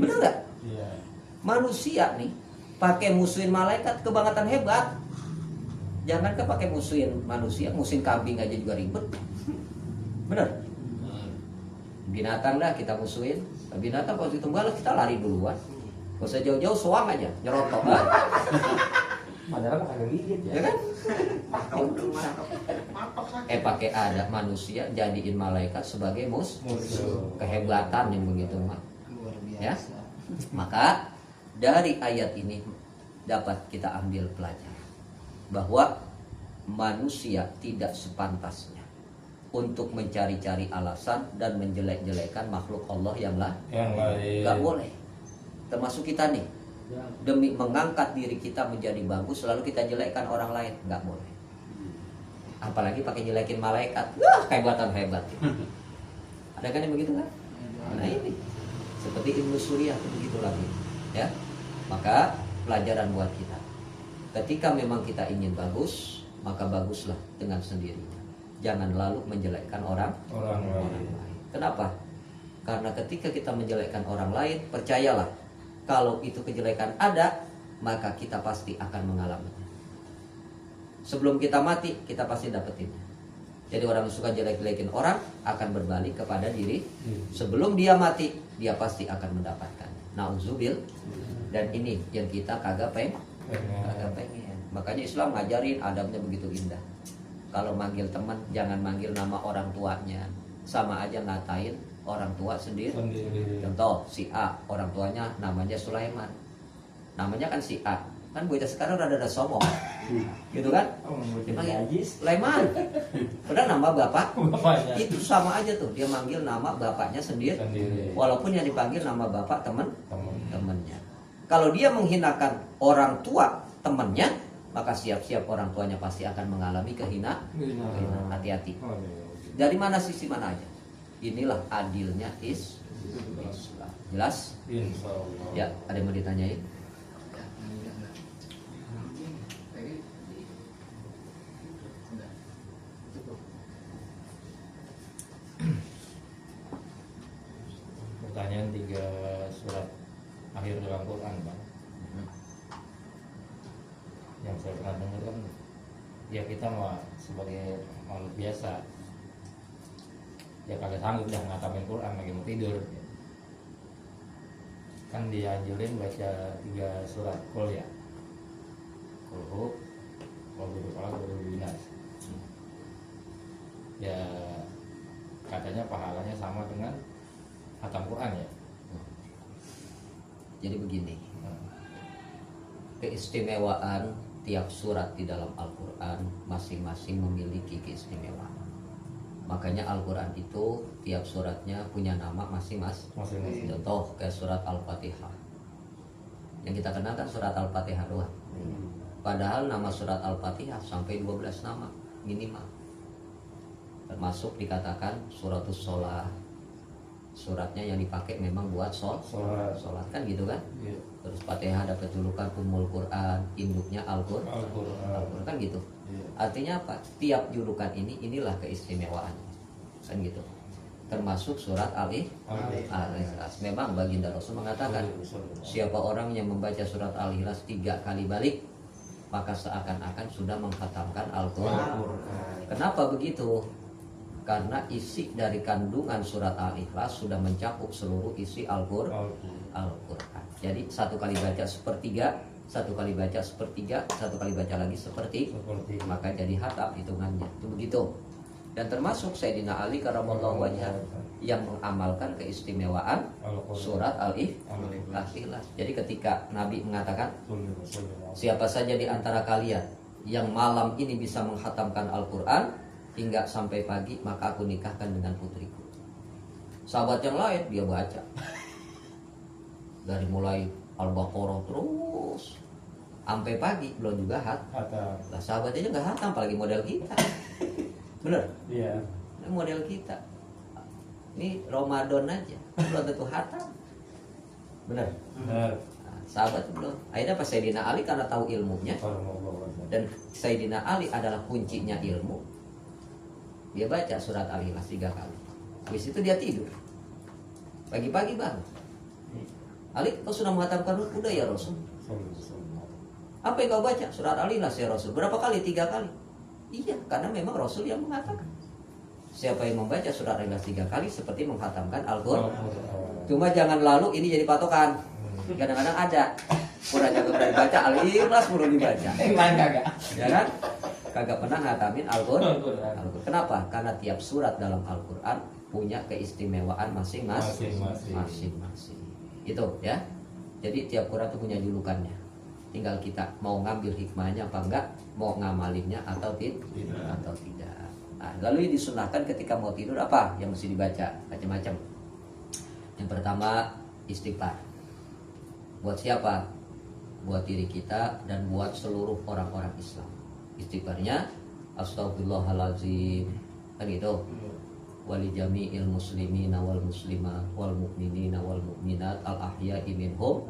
Bener nggak? Manusia nih pakai musuhin malaikat kebangetan hebat. Jangan kan pakai musuhin manusia, musuhin kambing aja juga ribet. Bener? Binatang dah kita musuhin. Binatang kalau itu galak kita lari duluan. Gak usah jauh-jauh, soang aja, nyerotok. Padahal kagak gigit Ya kan? Pakai ada manusia jadiin malaikat sebagai musuh. Kehebatan yang begitu mah. Ya. Maka dari ayat ini dapat kita ambil pelajaran bahwa manusia tidak sepantasnya untuk mencari-cari alasan dan menjelek-jelekan makhluk Allah yang lain. Gak boleh. Termasuk kita nih, demi mengangkat diri kita menjadi bagus, lalu kita jelekkan orang lain, nggak boleh. Apalagi pakai jelekin malaikat, wah kehebatan hebat. Ada kan yang begitu kan? Nah ini seperti Ibnu Surya begitu lagi, ya. Maka pelajaran buat kita, ketika memang kita ingin bagus, maka baguslah dengan sendirinya. Jangan lalu menjelekkan orang lain. Kenapa? Karena ketika kita menjelekkan orang lain, percayalah, kalau itu kejelekan ada, maka kita pasti akan mengalaminya. Sebelum kita mati, kita pasti dapetin. Jadi orang yang suka jelek-jelekin orang akan berbalik kepada diri. Sebelum dia mati, dia pasti akan mendapatkan. Nauzubil. Dan ini yang kita kagak pengen. Makanya Islam ngajarin adabnya begitu indah. Kalau manggil teman, jangan manggil nama orang tuanya. Sama aja ngatain orang tua sendiri. Contoh, si A, orang tuanya namanya Sulaiman. Namanya kan si A. Kan bocah sekarang udah ada sombong. Gitu kan? Dipanggil Sulaiman. Padahal nama bapaknya. Itu sama aja tuh, dia manggil nama bapaknya sendiri. Walaupun yang dipanggil nama bapak temennya. Kalau dia menghinakan orang tua temennya, maka siap-siap orang tuanya pasti akan mengalami kehinaan. Hati-hati. Dari mana sisi mana aja. Inilah adilnya Islam. Jelas? Ya, ada yang mau ditanyain? Pertanyaan 3 surat akhir dalam Quran, Bang. Yang saya pernah dengar kan, ya kita mah sebagai makhluk biasa, ya kagak sanggup dah ngatamin Quran lagi mau tidur. Kan dianjurin baca 3 surat Qul ya. Qul binas. Ya katanya pahalanya sama dengan khatam Quran ya. Jadi begini, keistimewaan tiap surat di dalam Al-Quran masing-masing memiliki keistimewaan. Makanya Al-Quran itu tiap suratnya punya nama masing-masing. Masing-masing. Contoh kayak surat Al-Fatihah. Yang kita kenal kan surat Al-Fatihah doang. Padahal nama surat Al-Fatihah sampai 12 nama minimal. Termasuk dikatakan suratus sholah. Suratnya yang dipakai memang buat sholat kan gitu kan. Iya. Terus Fatihah dapat julukan Ummul Quran, induknya Al-Quran Al-Quran. kan gitu. Iya. Artinya apa? Tiap julukan inilah keistimewaannya kan gitu. Termasuk surat Al-Ikhlas. Memang baginda Rasul mengatakan, siapa orang yang membaca surat Al-Ikhlas 3 kali balik, maka seakan-akan sudah mengkhatamkan Al-Quran. Kenapa begitu? Karena isi dari kandungan surat Al-Ikhlas sudah mencakup seluruh isi Al-Quran. Jadi satu kali baca sepertiga, satu kali baca sepertiga, satu kali baca lagi seperti, maka jadi hatam hitungannya. Itu begitu. Dan termasuk Sayyidina Ali karramallahu wajhah yang mengamalkan keistimewaan surat Al-Ikhlas. Jadi ketika Nabi mengatakan, siapa saja di antara kalian yang malam ini bisa menghatamkan Al-Quran hingga sampai pagi, maka aku nikahkan dengan putriku. Sahabat yang lain dia baca dari mulai Al-Baqarah terus sampai pagi, belum juga hatam. Lah sahabat aja nggak hatam, apalagi model kita. Bener? Iya. Ini model kita. Ini Ramadan aja belum tentu hatam. Bener? Benar. Nah, sahabat belum. Akhirnya pas Sayyidina Ali karena tahu ilmunya, dan Sayyidina Ali adalah kuncinya ilmu, dia baca surat Al-Ikhlas 3 kali. Habis itu dia tidur. Pagi-pagi bangun. Ali, kau sudah menghatamkan? Udah ya Rasul. Apa yang kau baca? Surat Al-Ikhlas ya Rasul. Berapa kali? 3 kali. Iya, karena memang Rasul yang mengatakan, siapa yang membaca surat Al-Ikhlas 3 kali seperti menghatamkan Al-Quran. Cuma jangan lalu ini jadi patokan. Kadang-kadang ada kurang jago berani baca Al-Ikhlas perlu dibaca. Ya kan? Kagak pernah ngatamin Al-Quran. Kenapa? Karena tiap surat dalam Al-Quran punya keistimewaan masing-masing. Itu ya. Jadi tiap Quran itu punya julukannya. Tinggal kita mau ngambil hikmahnya apa enggak, mau ngamalinnya atau tidak. Nah, lalu disunahkan ketika mau tidur apa yang mesti dibaca? Macam-macam. Yang pertama istighfar. Buat siapa? Buat diri kita dan buat seluruh orang-orang Islam. Istighfarnya astagfirullahalazim kan gitu. Wali jami'il muslimina wal muslimat wal mu'minina wal mu'minat al ahya'i minhum.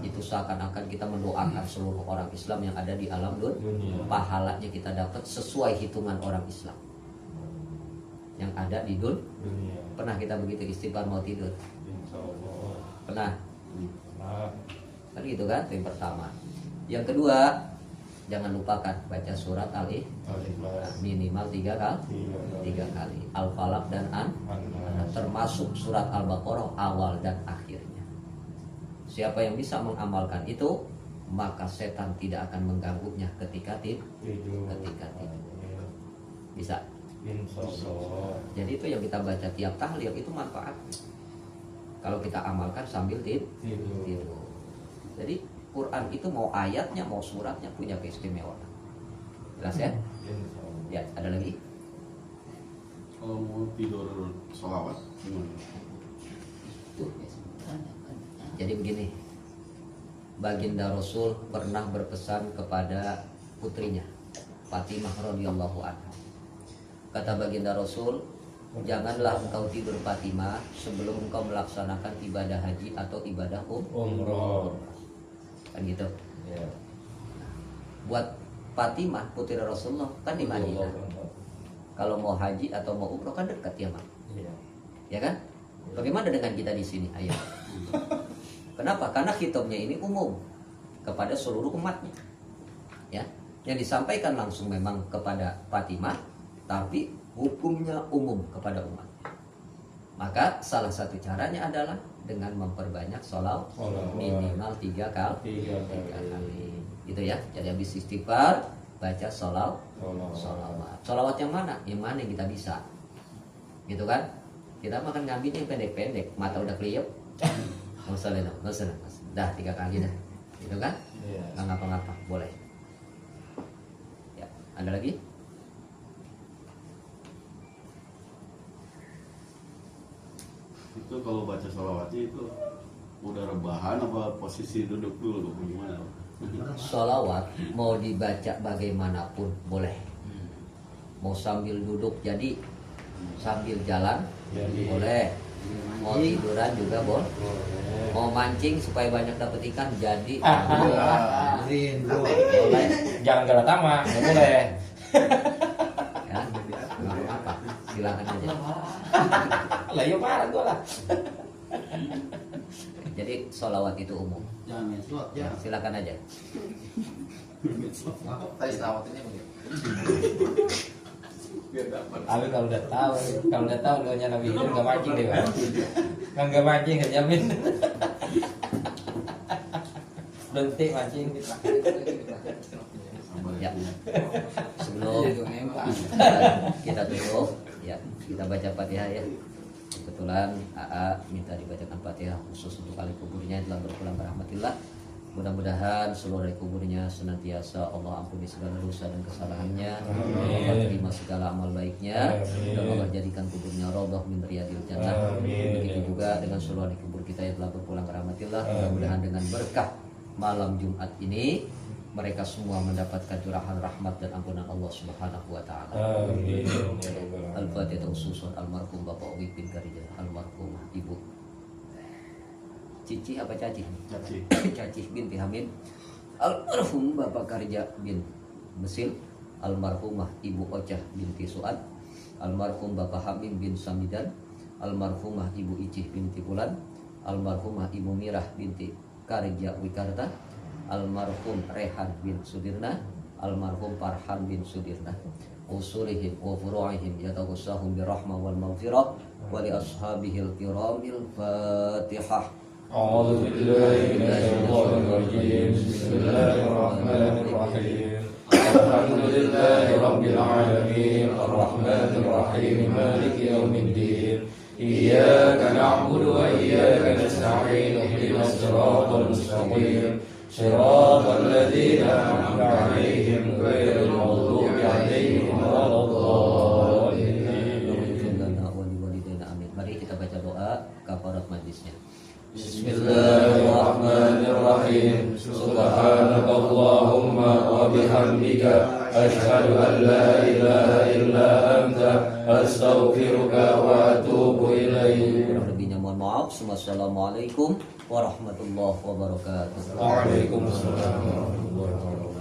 Itu seakan-akan kita mendoakan seluruh orang Islam yang ada di alam dunia. Pahalanya kita dapat sesuai hitungan orang Islam yang ada di dunia. Pernah kita begitu istighfar mau tidur? Pernah? Kan gitu kan? Itu yang pertama. Yang kedua, jangan lupakan baca surat Al-Ikhlas minimal 3 kali. Al-Falaq dan termasuk surat Al-Baqarah awal dan akhirnya. Siapa yang bisa mengamalkan itu, maka setan tidak akan mengganggunya ketika tidur. Bisa. Jadi itu yang kita baca tiap tahlil itu manfaat. Kalau kita amalkan sambil tidur. Jadi Quran itu mau ayatnya mau suratnya punya keistimewaan. Jelas ya? Ya, ada lagi? Kalau mau tidur sholawat gimana? Jadi begini, baginda Rasul pernah berpesan kepada putrinya Fatimah radhiyallahu anha. Kata baginda Rasul, janganlah engkau tidur Fatimah sebelum engkau melaksanakan ibadah haji atau ibadah umroh. Kan gitu. Ya. Buat Fatimah putri Rasulullah kan di Madinah. Kalau mau haji atau mau umroh kan dekat ya, Mak. Iya. Ya kan? Bagaimana dengan kita di sini? Ayo. Kenapa? Karena khitabnya ini umum kepada seluruh umatnya. Ya. Yang disampaikan langsung memang kepada Fatimah, tapi hukumnya umum kepada umat. Maka salah satu caranya adalah dengan memperbanyak sholawat minimal 3 kali. Gitu ya. Jadi habis istighfar baca sholawat. Sholawat yang mana? Yang mana yang kita bisa? Gitu kan? Kita makan ngambil yang pendek-pendek, mata udah keliyep. Nggak usah. Dah 3 kali dah. Gitu kan? Iya. Nggak ngapa-ngapa, boleh. Ada lagi? Itu kalau baca sholawatnya itu udah rebahan apa posisi duduk dulu gimana? Sholawat mau dibaca bagaimanapun boleh. Mau sambil duduk jadi, sambil jalan boleh. Mau tiduran juga boleh. Mau mancing supaya banyak dapat ikan jadi boleh. Jangan galatama, nggak boleh. Ya, nggak apa-apa. Silakan aja. Lah iya marah gua lah. Jadi sholawat itu umum. Jangan main slot ya. Silakan aja. Tadi selawatnya begitu. Abi kalau udah tahu doanya Nabi Khidir nggak mancing deh Pak. Nggak mancing nggak jamin. Berhenti mancing. Ya. Sebelum kita tutup, ya kita baca Fatihah ya. Kebetulan AA minta dibacakan Fatihah khusus untuk ahli kuburnya yang telah berpulang ke rahmatillah. Mudah-mudahan seluruh ahli kuburnya senantiasa Allah ampuni segala dosa dan kesalahannya, Allah terima segala amal baiknya, dan Allah jadikan kuburnya raudhah min riyadil jannah. Begitu juga dengan seluruh ahli kubur kita yang telah berpulang ke rahmatillah. Mudah-mudahan dengan berkah malam Jumat ini mereka semua mendapatkan curahan rahmat dan ampunan Allah Subhanahu wa taala. Al-Fatihah khususun almarhum Bapak Owi bin Karija, almarhum Ibu Cici apa Caci? Caci binti Hamid, almarhum Bapak Karja bin Mesil, almarhumah Ibu Ocah binti Suad, almarhum Bapak Hamim bin Samidan, almarhumah Ibu Icih binti Pulan, almarhumah Ibu Mirah binti Karja Wikarta, almarhum Rehan bin Sudirna, almarhum Farhan bin Sudirna, usulihim wa furu'ihim yatawassahum birahmah wal maghfirah wa li ashabihil kiramil Fatihah. أعوذ بالله من الشيطان الرجيم بسم الله الرحمن الرحيم الحمد لله رب العالمين الرحمن الرحيم مالك يوم الدين إياك نعبد وإياك نستعين اهدنا الصراط المستقيم صراط الذين أنعمت عليهم غير المغضوب عليهم ولا الضالين. Mari kita baca doa kafarat majlisnya. Bismillahirrahmanirrahim. Subhanaka Allahumma wa bihamdika asyhadu an la ilaha illa anta astaghfiruka wa atubu ilaik. Kurang lebihnya mohon maaf. Wassalamualaikum warahmatullahi wabarakatuh. Waalaikumsalam warahmatullahi wabarakatuh.